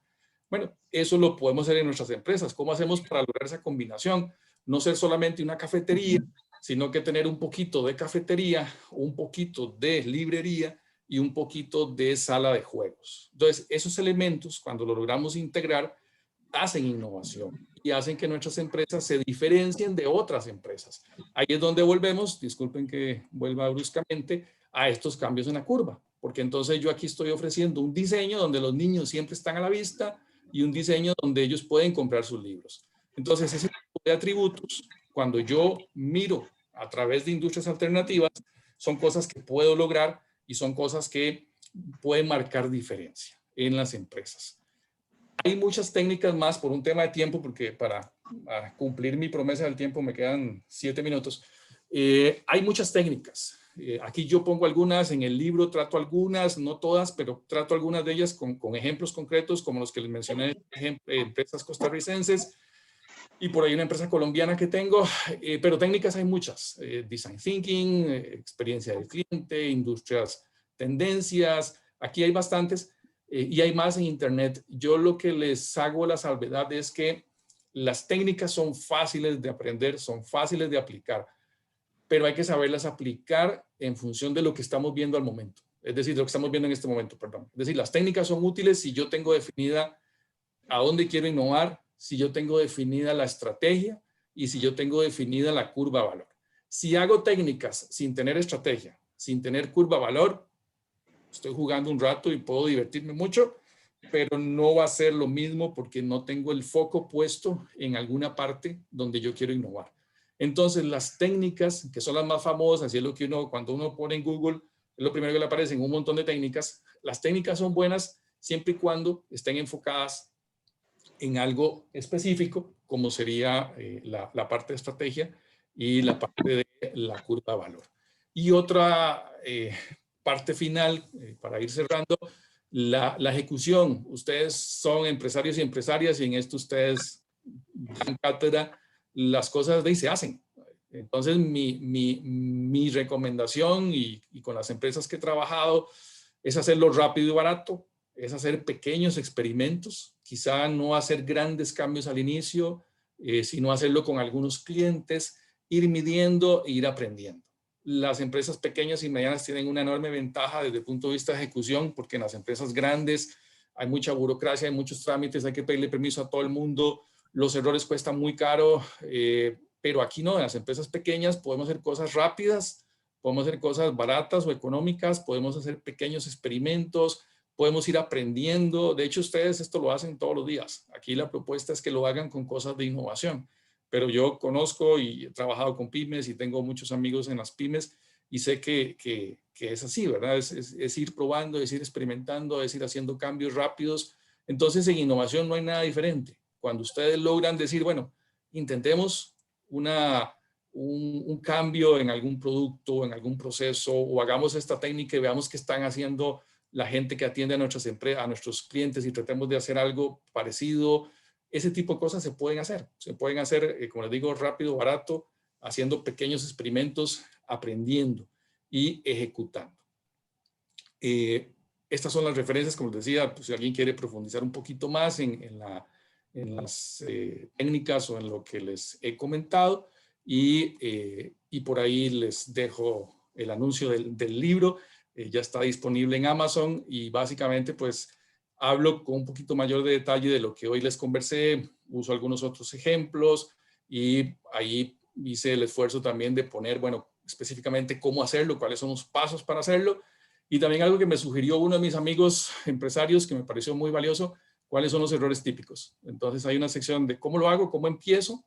Speaker 3: Bueno, eso lo podemos hacer en nuestras empresas. ¿Cómo hacemos para lograr esa combinación? No ser solamente una cafetería, sino que tener un poquito de cafetería, un poquito de librería y un poquito de sala de juegos. Entonces, esos elementos, cuando lo logramos integrar, hacen innovación y hacen que nuestras empresas se diferencien de otras empresas. Ahí es donde volvemos, disculpen que vuelva bruscamente, a estos cambios en la curva, porque entonces yo aquí estoy ofreciendo un diseño donde los niños siempre están a la vista y un diseño donde ellos pueden comprar sus libros. Entonces, ese tipo de atributos, cuando yo miro a través de industrias alternativas, son cosas que puedo lograr y son cosas que pueden marcar diferencia en las empresas. Hay muchas técnicas más por un tema de tiempo, porque para cumplir mi promesa del tiempo me quedan 7 minutos. Hay muchas técnicas. Aquí yo pongo algunas, en el libro trato algunas, no todas, pero trato algunas de ellas con ejemplos concretos, como los que les mencioné, empresas costarricenses, y por ahí una empresa colombiana que tengo, pero técnicas hay muchas. Design Thinking, experiencia del cliente, industrias, tendencias, aquí hay bastantes. Y hay más en internet. Yo lo que les hago la salvedad es que las técnicas son fáciles de aprender, son fáciles de aplicar, pero hay que saberlas aplicar en función de lo que estamos viendo al momento. Es decir, lo que estamos viendo en este momento, perdón. Es decir, las técnicas son útiles si yo tengo definida a dónde quiero innovar, si yo tengo definida la estrategia y si yo tengo definida la curva valor. Si hago técnicas sin tener estrategia, sin tener curva valor, estoy jugando un rato y puedo divertirme mucho, pero no va a ser lo mismo porque no tengo el foco puesto en alguna parte donde yo quiero innovar. Entonces, las técnicas, que son las más famosas, y es lo que cuando uno pone en Google, es lo primero que le aparecen, un montón de técnicas. Las técnicas son buenas siempre y cuando estén enfocadas en algo específico, como sería la parte de estrategia y la parte de la curva de valor. Y otra parte final, para ir cerrando, la ejecución. Ustedes son empresarios y empresarias y en esto ustedes dan cátedra, las cosas de ahí se hacen. Entonces, mi recomendación y con las empresas que he trabajado es hacerlo rápido y barato, es hacer pequeños experimentos, quizá no hacer grandes cambios al inicio, sino hacerlo con algunos clientes, ir midiendo e ir aprendiendo. Las empresas pequeñas y medianas tienen una enorme ventaja desde el punto de vista de ejecución, porque en las empresas grandes hay mucha burocracia, hay muchos trámites, hay que pedirle permiso a todo el mundo, los errores cuestan muy caro, pero aquí no, en las empresas pequeñas podemos hacer cosas rápidas, podemos hacer cosas baratas o económicas, podemos hacer pequeños experimentos, podemos ir aprendiendo. De hecho, ustedes esto lo hacen todos los días. Aquí la propuesta es que lo hagan con cosas de innovación. Pero yo conozco y he trabajado con pymes y tengo muchos amigos en las pymes y sé que es así, ¿verdad? Es ir probando, es ir experimentando, es ir haciendo cambios rápidos. Entonces, en innovación no hay nada diferente. Cuando ustedes logran decir, bueno, intentemos un cambio en algún producto, en algún proceso, o hagamos esta técnica y veamos qué están haciendo la gente que atiende a nuestras empresas, a nuestros clientes y tratemos de hacer algo parecido. Ese tipo de cosas se pueden hacer, como les digo, rápido, barato, haciendo pequeños experimentos, aprendiendo y ejecutando. Estas son las referencias, como les decía, pues, si alguien quiere profundizar un poquito más en las técnicas o en lo que les he comentado, y por ahí les dejo el anuncio del libro. Ya está disponible en Amazon y básicamente pues hablo con un poquito mayor de detalle de lo que hoy les conversé, uso algunos otros ejemplos y ahí hice el esfuerzo también de poner, bueno, específicamente cómo hacerlo, cuáles son los pasos para hacerlo, y también algo que me sugirió uno de mis amigos empresarios que me pareció muy valioso, cuáles son los errores típicos. Entonces hay una sección de cómo lo hago, cómo empiezo,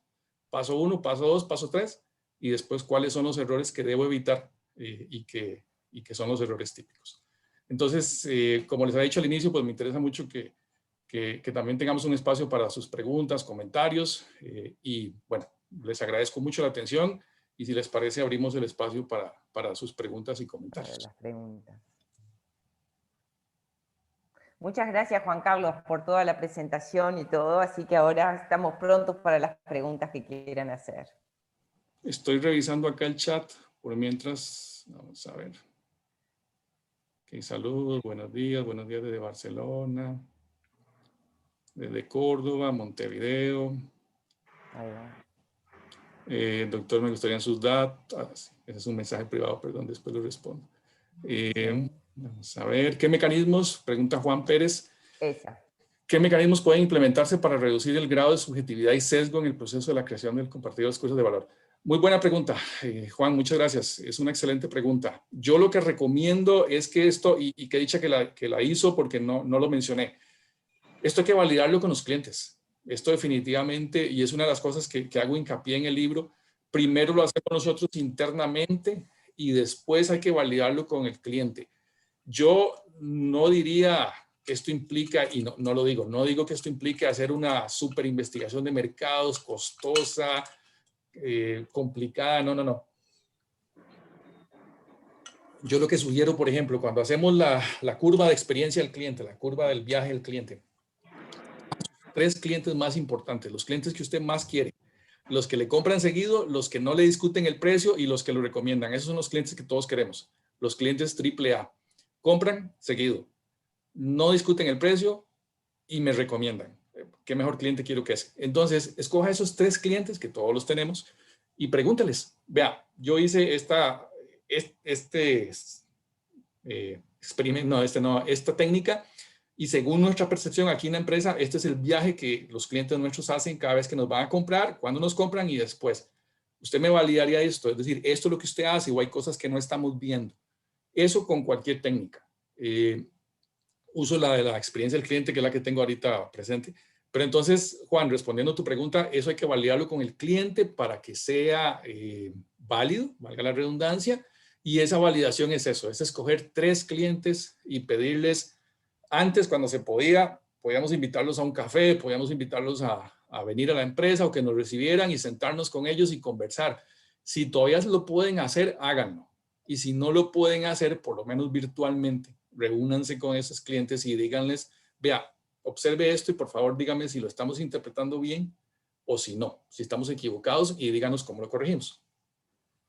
Speaker 3: paso 1, paso 2, paso 3, y después cuáles son los errores que debo evitar y que son los errores típicos. Entonces, como les había dicho al inicio, pues me interesa mucho que también tengamos un espacio para sus preguntas, comentarios, y bueno, les agradezco mucho la atención y si les parece abrimos el espacio para sus preguntas y comentarios.
Speaker 4: Para las preguntas. Muchas gracias, Juan Carlos, por toda la presentación y todo, así que ahora estamos prontos para las preguntas que quieran hacer.
Speaker 3: Estoy revisando acá el chat por mientras, vamos a ver. Ok, saludos, buenos días desde Barcelona, desde Córdoba, Montevideo.
Speaker 4: Ahí va.
Speaker 3: Doctor, me gustarían sus datos. Ese es un mensaje privado, perdón, después lo respondo.
Speaker 4: Sí.
Speaker 3: Vamos a ver, ¿qué mecanismos? Pregunta Juan Pérez.
Speaker 4: Esa.
Speaker 3: ¿Qué mecanismos pueden implementarse para reducir el grado de subjetividad y sesgo en el proceso de la creación del compartido de los cursos de valor? Muy buena pregunta, Juan, muchas gracias. Es una excelente pregunta. Yo lo que recomiendo es que esto, y que dicha que la hizo porque no lo mencioné, esto hay que validarlo con los clientes. Esto definitivamente, y es una de las cosas que hago hincapié en el libro, primero lo hacemos nosotros internamente y después hay que validarlo con el cliente. Yo no diría que esto implica, y no lo digo, no digo que esto implique hacer una super investigación de mercados costosa, complicada, no. Yo lo que sugiero, por ejemplo, cuando hacemos la curva de experiencia del cliente, la curva del viaje del cliente, 3 clientes más importantes, los clientes que usted más quiere, los que le compran seguido, los que no le discuten el precio y los que lo recomiendan. Esos son los clientes que todos queremos, los clientes AAA. Compran seguido, no discuten el precio y me recomiendan. ¿Qué mejor cliente quiero que ese? Entonces, escoja esos 3 clientes que todos los tenemos y pregúntales. Vea, yo hice esta técnica y según nuestra percepción aquí en la empresa, este es el viaje que los clientes nuestros hacen cada vez que nos van a comprar, cuando nos compran y después. Usted me validaría esto, es decir, esto es lo que usted hace o hay cosas que no estamos viendo. Eso con cualquier técnica. Uso la de la experiencia del cliente, que es la que tengo ahorita presente. Pero entonces, Juan, respondiendo a tu pregunta, eso hay que validarlo con el cliente para que sea válido, valga la redundancia, y esa validación es eso, es escoger 3 clientes y pedirles, antes cuando se podíamos invitarlos a un café, podíamos invitarlos a venir a la empresa o que nos recibieran y sentarnos con ellos y conversar. Si todavía lo pueden hacer, háganlo. Y si no lo pueden hacer, por lo menos virtualmente, reúnanse con esos clientes y díganles, vea, observe esto y por favor dígame si lo estamos interpretando bien o si no, si estamos equivocados y díganos cómo lo corregimos.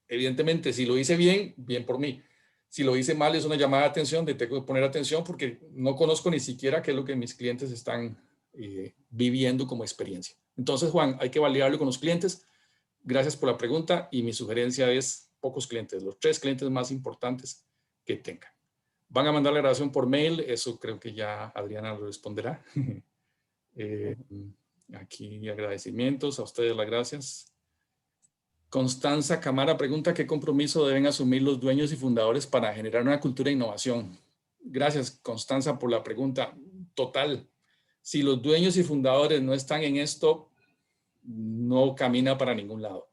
Speaker 3: Evidentemente, si lo hice bien, bien por mí. Si lo hice mal, es una llamada de atención, tengo que poner atención porque no conozco ni siquiera qué es lo que mis clientes están viviendo como experiencia. Entonces, Juan, hay que validarlo con los clientes. Gracias por la pregunta y mi sugerencia es pocos clientes, los 3 clientes más importantes que tengan. Van a mandar la grabación por mail, eso creo que ya Adriana lo responderá. Aquí agradecimientos, a ustedes las gracias. Constanza Camara pregunta qué compromiso deben asumir los dueños y fundadores para generar una cultura de innovación. Gracias, Constanza, por la pregunta. Total, si los dueños y fundadores no están en esto, no camina para ningún lado.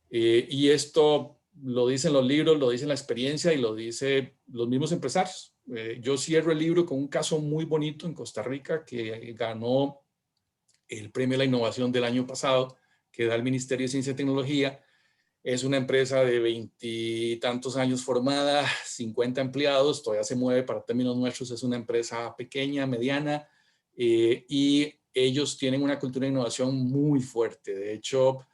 Speaker 3: Y esto lo dicen los libros, lo dice la experiencia y lo dicen los mismos empresarios. Yo cierro el libro con un caso muy bonito en Costa Rica que ganó el premio a la innovación del año pasado, que da el Ministerio de Ciencia y Tecnología. Es una empresa de 20 y tantos años formada, 50 empleados, todavía se mueve para términos nuestros, es una empresa pequeña, mediana, y ellos tienen una cultura de innovación muy fuerte. De hecho,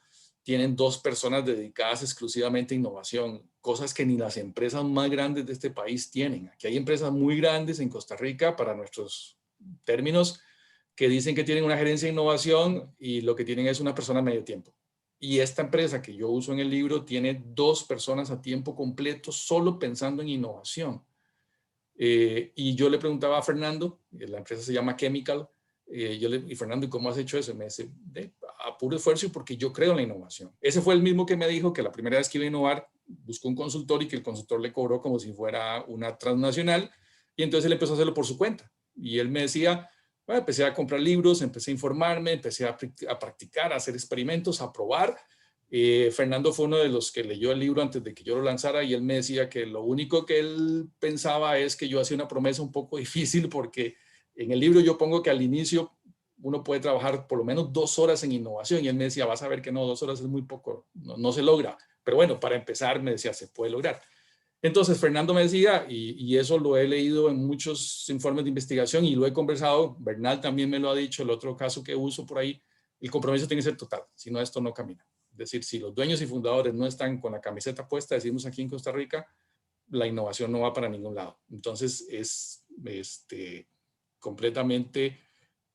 Speaker 3: tienen 2 personas dedicadas exclusivamente a innovación, cosas que ni las empresas más grandes de este país tienen. Aquí hay empresas muy grandes en Costa Rica, para nuestros términos, que dicen que tienen una gerencia de innovación y lo que tienen es una persona a medio tiempo. Y esta empresa que yo uso en el libro tiene 2 personas a tiempo completo solo pensando en innovación. Y yo le preguntaba a Fernando, la empresa se llama Chemical, y Fernando, ¿y cómo has hecho eso? Y me dice, a puro esfuerzo porque yo creo en la innovación. Ese fue el mismo que me dijo que la primera vez que iba a innovar buscó un consultor y que el consultor le cobró como si fuera una transnacional y entonces él empezó a hacerlo por su cuenta. Y él me decía, bueno, empecé a comprar libros, empecé a informarme, empecé a practicar, a hacer experimentos, a probar Fernando fue uno de los que leyó el libro antes de que yo lo lanzara y él me decía que lo único que él pensaba es que yo hacía una promesa un poco difícil porque en el libro yo pongo que al inicio uno puede trabajar por lo menos 2 horas en innovación y él me decía, vas a ver que no, 2 horas es muy poco, no se logra. Pero bueno, para empezar me decía, se puede lograr. Entonces Fernando me decía, y eso lo he leído en muchos informes de investigación y lo he conversado, Bernal también me lo ha dicho, el otro caso que uso por ahí, el compromiso tiene que ser total, si no esto no camina. Es decir, si los dueños y fundadores no están con la camiseta puesta, decimos aquí en Costa Rica, la innovación no va para ningún lado. Entonces es completamente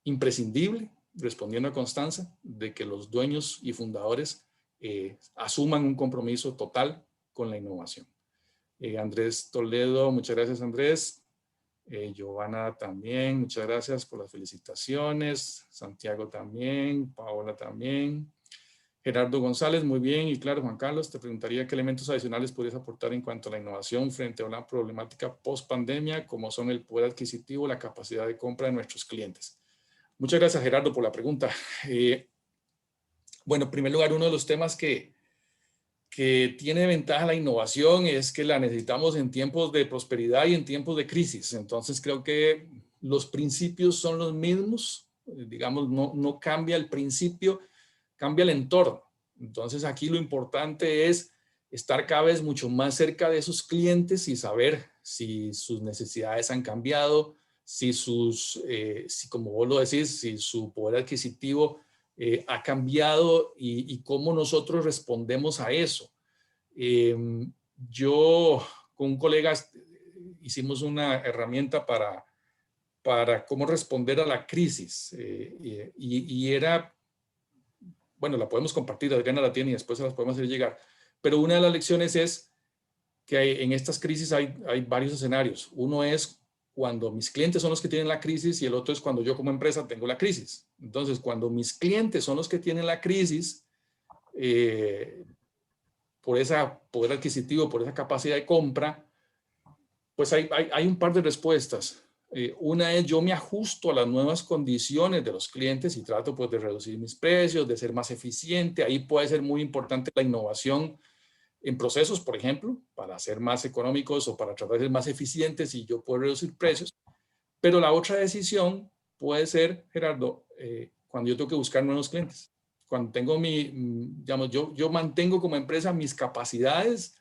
Speaker 3: imprescindible, respondiendo a Constanza, de que los dueños y fundadores asuman un compromiso total con la innovación. Andrés Toledo, muchas gracias Andrés. Giovanna también, muchas gracias por las felicitaciones. Santiago también, Paola también. Gerardo González, muy bien. Y claro, Juan Carlos, te preguntaría qué elementos adicionales podrías aportar en cuanto a la innovación frente a una problemática post-pandemia, como son el poder adquisitivo, la capacidad de compra de nuestros clientes. Muchas gracias, Gerardo, por la pregunta. Bueno, en primer lugar, uno de los temas que tiene ventaja la innovación es que la necesitamos en tiempos de prosperidad y en tiempos de crisis. Entonces, creo que los principios son los mismos. Digamos, no cambia el principio, cambia el entorno. Entonces aquí lo importante es estar cada vez mucho más cerca de esos clientes y saber si sus necesidades han cambiado, si como vos lo decís, si su poder adquisitivo ha cambiado y cómo nosotros respondemos a eso. Yo con un colega hicimos una herramienta para cómo responder a la crisis y era... Bueno, la podemos compartir, Adriana la tiene y después se las podemos hacer llegar. Pero una de las lecciones es que en estas crisis hay varios escenarios. Uno es cuando mis clientes son los que tienen la crisis y el otro es cuando yo como empresa tengo la crisis. Entonces, cuando mis clientes son los que tienen la crisis, por ese poder adquisitivo, por esa capacidad de compra, pues hay un par de respuestas. Una es yo me ajusto a las nuevas condiciones de los clientes y trato pues de reducir mis precios, de ser más eficiente. Ahí puede ser muy importante la innovación en procesos, por ejemplo, para ser más económicos o para tratar de ser más eficientes y yo puedo reducir precios. Pero la otra decisión puede ser, Gerardo, cuando yo tengo que buscar nuevos clientes. Cuando tengo digamos, yo mantengo como empresa mis capacidades,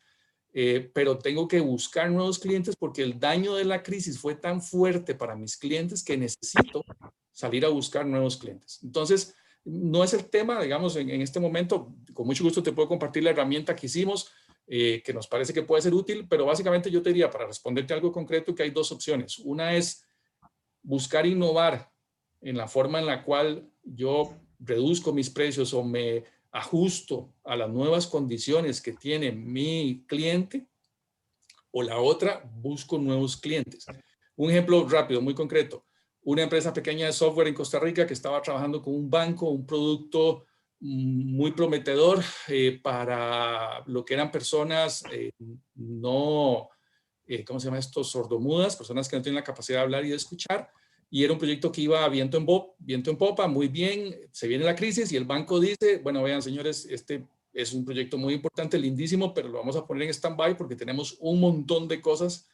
Speaker 3: pero tengo que buscar nuevos clientes porque el daño de la crisis fue tan fuerte para mis clientes que necesito salir a buscar nuevos clientes. Entonces, no es el tema, digamos, en este momento, con mucho gusto te puedo compartir la herramienta que hicimos, que nos parece que puede ser útil, pero básicamente yo te diría, para responderte algo concreto, que hay 2 opciones. Una es buscar innovar en la forma en la cual yo reduzco mis precios o me ajusto a las nuevas condiciones que tiene mi cliente, o la otra, busco nuevos clientes. Un ejemplo rápido, muy concreto. Una empresa pequeña de software en Costa Rica que estaba trabajando con un banco, un producto muy prometedor para lo que eran personas ¿cómo se llama esto? Sordomudas, personas que no tienen la capacidad de hablar y de escuchar. Y era un proyecto que iba viento en popa, muy bien, se viene la crisis y el banco dice, bueno, vean señores, este es un proyecto muy importante, lindísimo, pero lo vamos a poner en stand-by porque tenemos un montón de cosas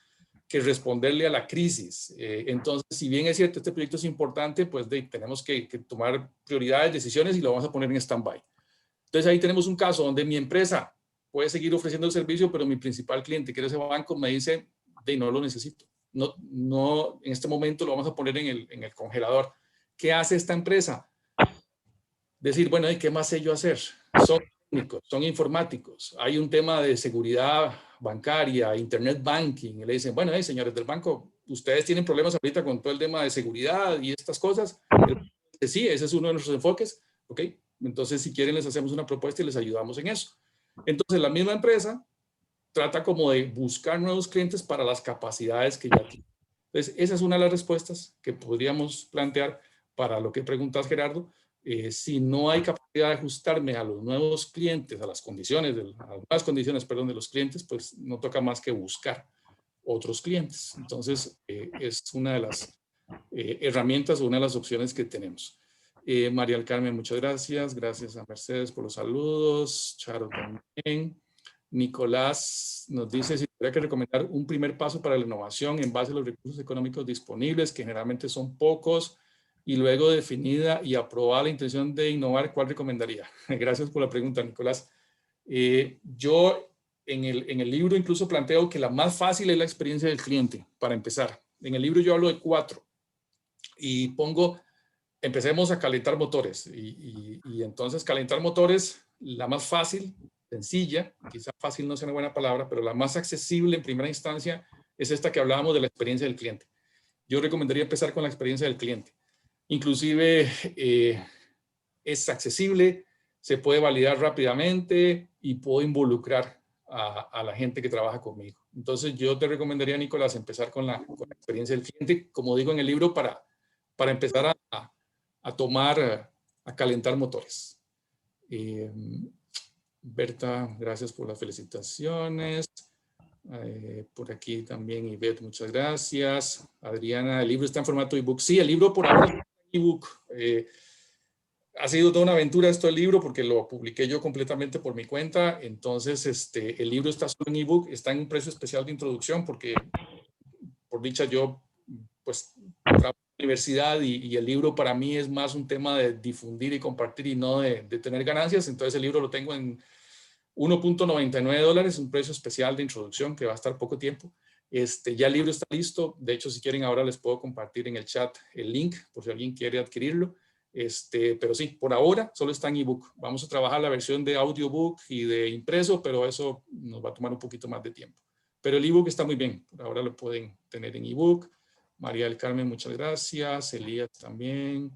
Speaker 3: que responderle a la crisis. Entonces, si bien es cierto, este proyecto es importante, pues tenemos que tomar prioridades, decisiones y lo vamos a poner en stand-by. Entonces ahí tenemos un caso donde mi empresa puede seguir ofreciendo el servicio, pero mi principal cliente, que era ese banco, me dice, no lo necesito. No, en este momento lo vamos a poner en el congelador. ¿Qué hace esta empresa? Decir, bueno, ¿y qué más sé yo hacer? Son técnicos, son informáticos, hay un tema de seguridad bancaria, internet banking, y le dicen, bueno, señores del banco, ustedes tienen problemas ahorita con todo el tema de seguridad y estas cosas. Sí, ese es uno de nuestros enfoques, ¿ok? Entonces, si quieren, les hacemos una propuesta y les ayudamos en eso. Entonces, la misma empresa trata como de buscar nuevos clientes para las capacidades que ya tiene. Entonces, esa es una de las respuestas que podríamos plantear para lo que preguntas, Gerardo. Si no hay capacidad de ajustarme a los nuevos clientes, a las condiciones, a las nuevas condiciones, perdón, de los clientes, pues no toca más que buscar otros clientes. Entonces, es una de las herramientas o una de las opciones que tenemos. María del Carmen, muchas gracias. Gracias a Mercedes por los saludos. Charo también. Nicolás nos dice si tuviera que recomendar un primer paso para la innovación en base a los recursos económicos disponibles, que generalmente son pocos, y luego definida y aprobada la intención de innovar, ¿cuál recomendaría? Gracias por la pregunta, Nicolás. Yo en el libro incluso planteo que la más fácil es la experiencia del cliente, para empezar. En el libro yo hablo de 4 y pongo, empecemos a calentar motores. Y entonces calentar motores, la más fácil, sencilla, quizá fácil no sea una buena palabra, pero la más accesible en primera instancia es esta que hablábamos de la experiencia del cliente. Yo recomendaría empezar con la experiencia del cliente. Inclusive es accesible, se puede validar rápidamente y puedo involucrar a la gente que trabaja conmigo. Entonces yo te recomendaría, Nicolás, empezar con la experiencia del cliente, como digo en el libro, para empezar a tomar, a calentar motores. Berta, gracias por las felicitaciones. Por aquí también Ivette, muchas gracias. Adriana, el libro está en formato ebook. Sí, el libro por ahora está en ebook. Ha sido toda una aventura esto del libro porque lo publiqué yo completamente por mi cuenta. Entonces, el libro está solo en ebook, está en un precio especial de introducción porque, por dicha, yo pues trabajo en la universidad y el libro para mí es más un tema de difundir y compartir y no de tener ganancias. Entonces, el libro lo tengo en $1.99, un precio especial de introducción que va a estar poco tiempo. Ya el libro está listo. De hecho, si quieren, ahora les puedo compartir en el chat el link por si alguien quiere adquirirlo. Pero sí, por ahora solo está en ebook. Vamos a trabajar la versión de audiobook y de impreso, pero eso nos va a tomar un poquito más de tiempo. Pero el ebook está muy bien. Por ahora lo pueden tener en ebook. María del Carmen, muchas gracias. Elías también.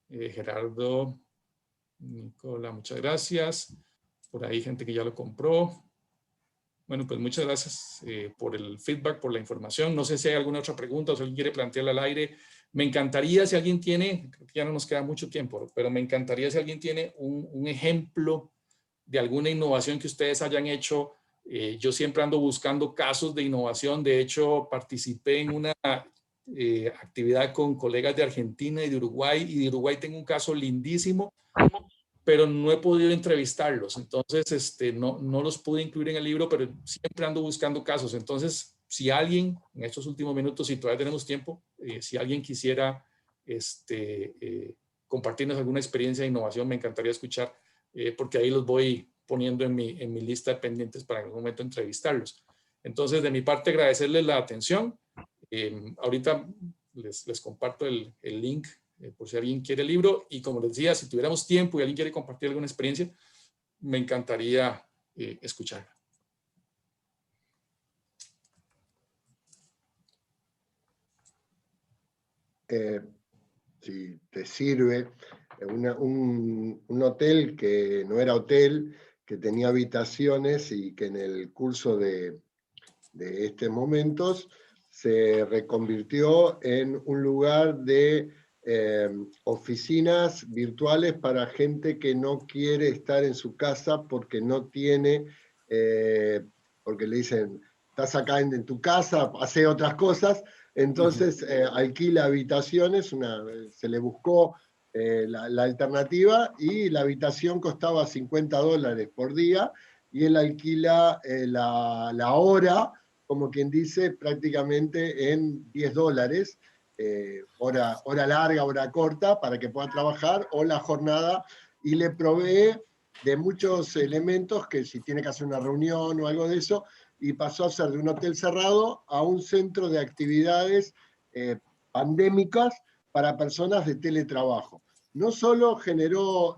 Speaker 3: Gerardo, Nicola, muchas gracias. Por ahí gente que ya lo compró. Bueno, pues muchas gracias por el feedback, por la información. No sé si hay alguna otra pregunta o si alguien quiere plantearla al aire. Me encantaría si alguien tiene, creo que ya no nos queda mucho tiempo, pero me encantaría si alguien tiene un ejemplo de alguna innovación que ustedes hayan hecho. Yo siempre ando buscando casos de innovación. De hecho, participé en una actividad con colegas de Argentina y de Uruguay. Y de Uruguay tengo un caso lindísimo, pero no he podido entrevistarlos. Entonces, no los pude incluir en el libro, pero siempre ando buscando casos. Entonces, si alguien, en estos últimos minutos, si todavía tenemos tiempo, si alguien quisiera compartirnos alguna experiencia de innovación, me encantaría escuchar, porque ahí los voy poniendo en mi lista de pendientes para en algún momento entrevistarlos. Entonces, de mi parte, agradecerles la atención. Ahorita les comparto el link por si alguien quiere el libro, y como les decía, si tuviéramos tiempo y alguien quiere compartir alguna experiencia, me encantaría escucharla.
Speaker 5: Si te sirve, un hotel que no era hotel, que tenía habitaciones y que en el curso de estos momentos se reconvirtió en un lugar de oficinas virtuales para gente que no quiere estar en su casa porque no tiene, porque le dicen, estás acá en tu casa, hace otras cosas, entonces alquila habitaciones, se le buscó la alternativa y la habitación costaba $50 por día y él alquila la hora, como quien dice, prácticamente en $10, hora larga, hora corta, para que pueda trabajar, o la jornada, y le provee de muchos elementos que si tiene que hacer una reunión o algo de eso, y pasó a ser de un hotel cerrado a un centro de actividades pandémicas para personas de teletrabajo. No solo generó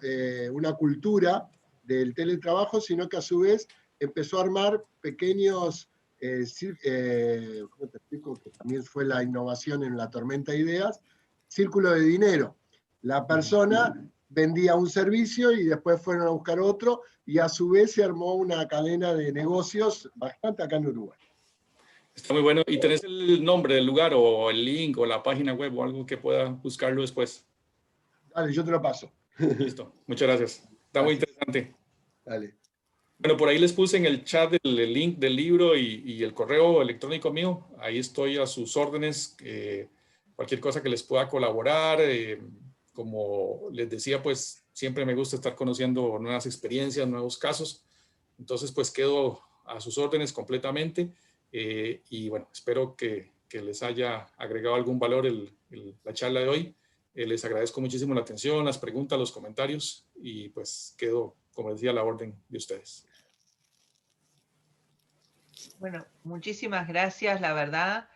Speaker 5: una cultura del teletrabajo, sino que a su vez empezó a armar pequeños, ¿cómo te explico? Que también fue la innovación en la tormenta de ideas, círculo de dinero. La persona vendía un servicio y después fueron a buscar otro, y a su vez se armó una cadena de negocios bastante acá en Uruguay.
Speaker 3: Está muy bueno. ¿Y tenés el nombre del lugar o el link o la página web o algo que pueda buscarlo después?
Speaker 5: Dale, yo te lo paso.
Speaker 3: Listo, muchas gracias. Está muy interesante.
Speaker 5: Dale.
Speaker 3: Bueno, por ahí les puse en el chat el link del libro y el correo electrónico mío. Ahí estoy a sus órdenes. Cualquier cosa que les pueda colaborar, como les decía, pues siempre me gusta estar conociendo nuevas experiencias, nuevos casos. Entonces, pues quedo a sus órdenes completamente y bueno, espero que les haya agregado algún valor la charla de hoy. Les agradezco muchísimo la atención, las preguntas, los comentarios y pues quedo, como decía, a la orden de ustedes.
Speaker 1: Bueno, muchísimas gracias, la verdad,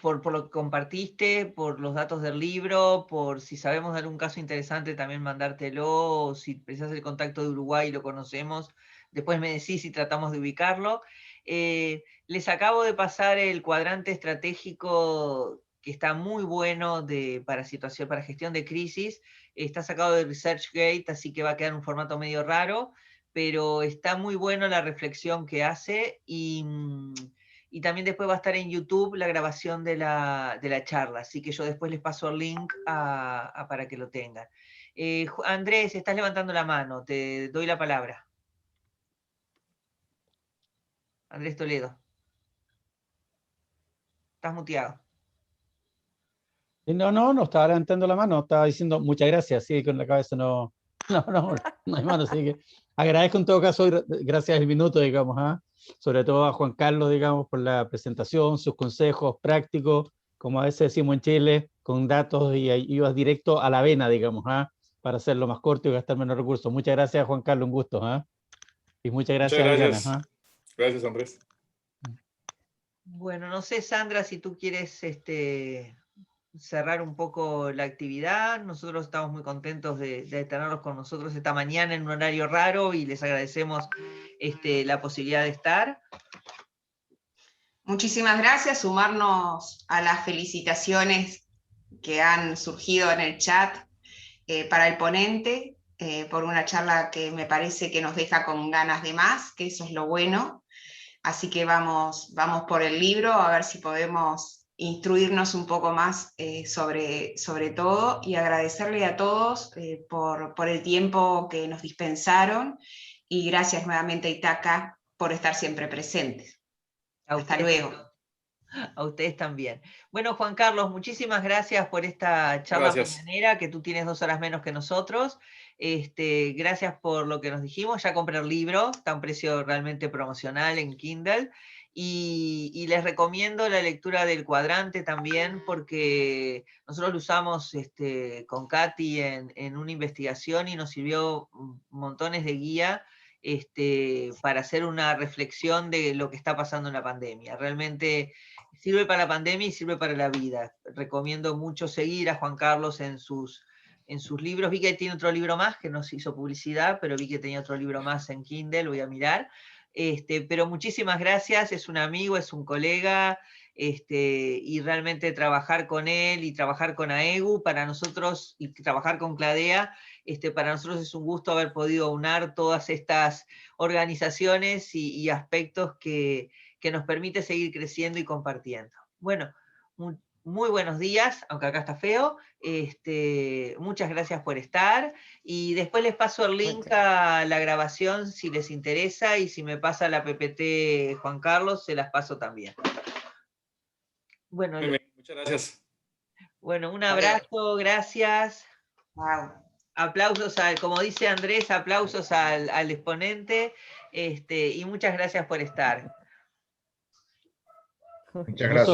Speaker 1: por lo que compartiste, por los datos del libro, por si sabemos de algún caso interesante también mandártelo, o si precisas el contacto de Uruguay y lo conocemos, después me decís si tratamos de ubicarlo. Les acabo de pasar el cuadrante estratégico que está muy bueno para gestión de crisis. Está sacado de ResearchGate, así que va a quedar un formato medio raro, pero está muy bueno la reflexión que hace y también después va a estar en YouTube la grabación de la charla, así que yo después les paso el link para que lo tengan. Andrés, estás levantando la mano, te doy la palabra. Andrés Toledo. Estás muteado.
Speaker 6: No estaba levantando la mano, estaba diciendo muchas gracias, sí, con la cabeza no hay mano, así que agradezco en todo caso, gracias al minuto, digamos, sobre todo a Juan Carlos, digamos, por la presentación, sus consejos prácticos, como a veces decimos en Chile, con datos y ibas directo a la vena, digamos, para hacerlo más corto y gastar menos recursos. Muchas gracias, Juan Carlos, un gusto, y muchas gracias, Adriana.
Speaker 3: Gracias, Andrés.
Speaker 1: Bueno, no sé, Sandra, si tú quieres cerrar un poco la actividad. Nosotros estamos muy contentos de tenerlos con nosotros esta mañana en un horario raro y les agradecemos la posibilidad de estar.
Speaker 2: Muchísimas gracias, sumarnos a las felicitaciones que han surgido en el chat para el ponente, por una charla que me parece que nos deja con ganas de más, que eso es lo bueno. Así que vamos por el libro, a ver si podemos instruirnos un poco más sobre todo, y agradecerle a todos por el tiempo que nos dispensaron, y gracias nuevamente a Itaca por estar siempre presentes. Hasta luego.
Speaker 1: A ustedes también. Bueno, Juan Carlos, muchísimas gracias por esta charla mañanera, que tú tienes 2 horas menos que nosotros. Gracias por lo que nos dijimos. Ya compré el libro, está a un precio realmente promocional en Kindle. Y les recomiendo la lectura del cuadrante también, porque nosotros lo usamos con Katy en una investigación y nos sirvió montones de guía para hacer una reflexión de lo que está pasando en la pandemia. Realmente sirve para la pandemia y sirve para la vida. Recomiendo mucho seguir a Juan Carlos en sus libros. Vi que tiene otro libro más, que no se hizo publicidad, pero vi que tenía otro libro más en Kindle, voy a mirar. Pero muchísimas gracias, es un amigo, es un colega, y realmente trabajar con él y trabajar con AEGU para nosotros, y trabajar con Cladea, para nosotros es un gusto haber podido unir todas estas organizaciones y aspectos que nos permite seguir creciendo y compartiendo. Bueno, muy buenos días, aunque acá está feo. Muchas gracias por estar. Y después les paso el link a la grabación si les interesa, y si me pasa la PPT Juan Carlos, se las paso también. Bueno,
Speaker 3: muchas gracias.
Speaker 1: Bueno, un abrazo, gracias.
Speaker 2: Wow.
Speaker 1: Aplausos como dice Andrés, aplausos al exponente, y muchas gracias por estar.
Speaker 6: Muchas gracias.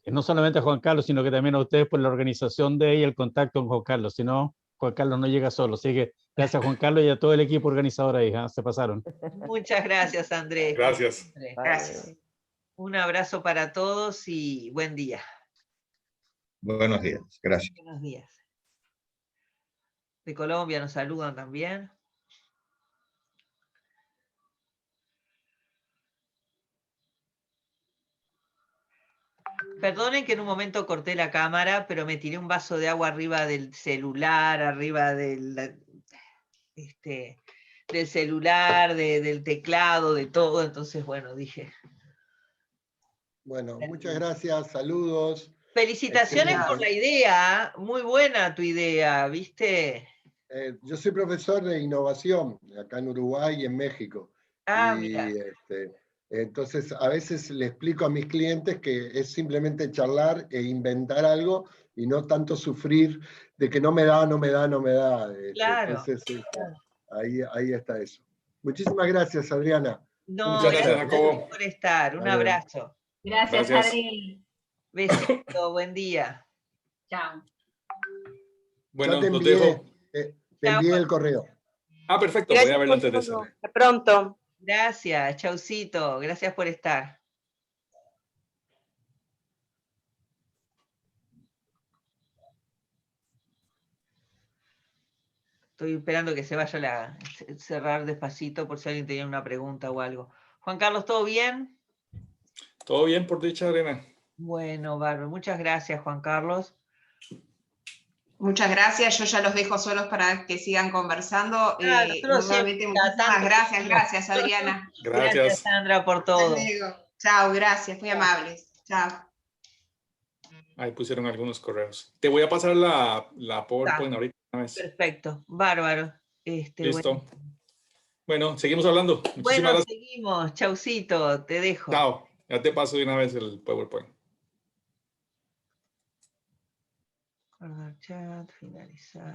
Speaker 6: No solamente a Juan Carlos, sino que también a ustedes por la organización de ella y el contacto con Juan Carlos. Si no, Juan Carlos no llega solo. Así que gracias a Juan Carlos y a todo el equipo organizador ahí. Se pasaron.
Speaker 1: Muchas gracias, Andrés.
Speaker 3: Gracias.
Speaker 2: Gracias.
Speaker 1: Un abrazo para todos y buen día.
Speaker 7: Buenos días. Gracias.
Speaker 1: Buenos días. De Colombia nos saludan también. Perdonen que en un momento corté la cámara, pero me tiré un vaso de agua arriba del celular, arriba del celular, del teclado, de todo. Entonces, bueno, dije.
Speaker 5: Bueno, muchas gracias, saludos.
Speaker 1: Felicitaciones por la idea, muy buena tu idea, ¿viste?
Speaker 5: Yo soy profesor de innovación acá en Uruguay y en México.
Speaker 1: Mira.
Speaker 5: Entonces, a veces le explico a mis clientes que es simplemente charlar e inventar algo y no tanto sufrir de que no me da.
Speaker 1: Claro.
Speaker 5: Entonces, ahí está eso. Muchísimas gracias, Adriana.
Speaker 1: No,
Speaker 3: Muchas gracias,
Speaker 1: gracias a
Speaker 3: Jacobo.
Speaker 1: vos por estar. Un
Speaker 5: Hasta luego.
Speaker 1: abrazo.
Speaker 2: Gracias,
Speaker 3: Gracias.
Speaker 2: Adri.
Speaker 1: Besito, buen día.
Speaker 2: Chao.
Speaker 3: Bueno,
Speaker 5: Ya te
Speaker 3: los
Speaker 5: envié,
Speaker 3: dejo.
Speaker 5: te
Speaker 1: Chao.
Speaker 5: envié el correo.
Speaker 3: Ah, perfecto, voy a verlo antes de salir.
Speaker 8: Hasta pronto.
Speaker 1: Gracias, chaucito. Gracias por estar. Estoy esperando que se vaya cerrar despacito por si alguien tenía una pregunta o algo. Juan Carlos, ¿todo bien?
Speaker 3: Todo bien, por dicha, Adriana.
Speaker 1: Bueno, bárbaro. Muchas gracias, Juan Carlos.
Speaker 2: Muchas gracias, yo ya los dejo solos para que sigan conversando.
Speaker 1: Nosotros
Speaker 2: Nuevamente,
Speaker 1: siempre, cada
Speaker 2: muchísimas
Speaker 1: tanto
Speaker 2: gracias,
Speaker 1: decimos.
Speaker 2: gracias, Adriana.
Speaker 1: Gracias,
Speaker 3: Gracias.
Speaker 1: Sandra, por
Speaker 2: Hasta
Speaker 1: todo.
Speaker 2: luego. Chao, gracias, muy amables. Chao.
Speaker 3: Ahí pusieron algunos correos. Te voy a pasar la PowerPoint ahorita. Una vez.
Speaker 1: Perfecto, bárbaro.
Speaker 3: Listo. Bueno, seguimos hablando. Muchísimas
Speaker 1: Bueno,
Speaker 3: gracias.
Speaker 1: seguimos. Chaucito, te dejo.
Speaker 3: Chao. Ya te paso de una vez el PowerPoint.
Speaker 1: Guardar chat, finalizar.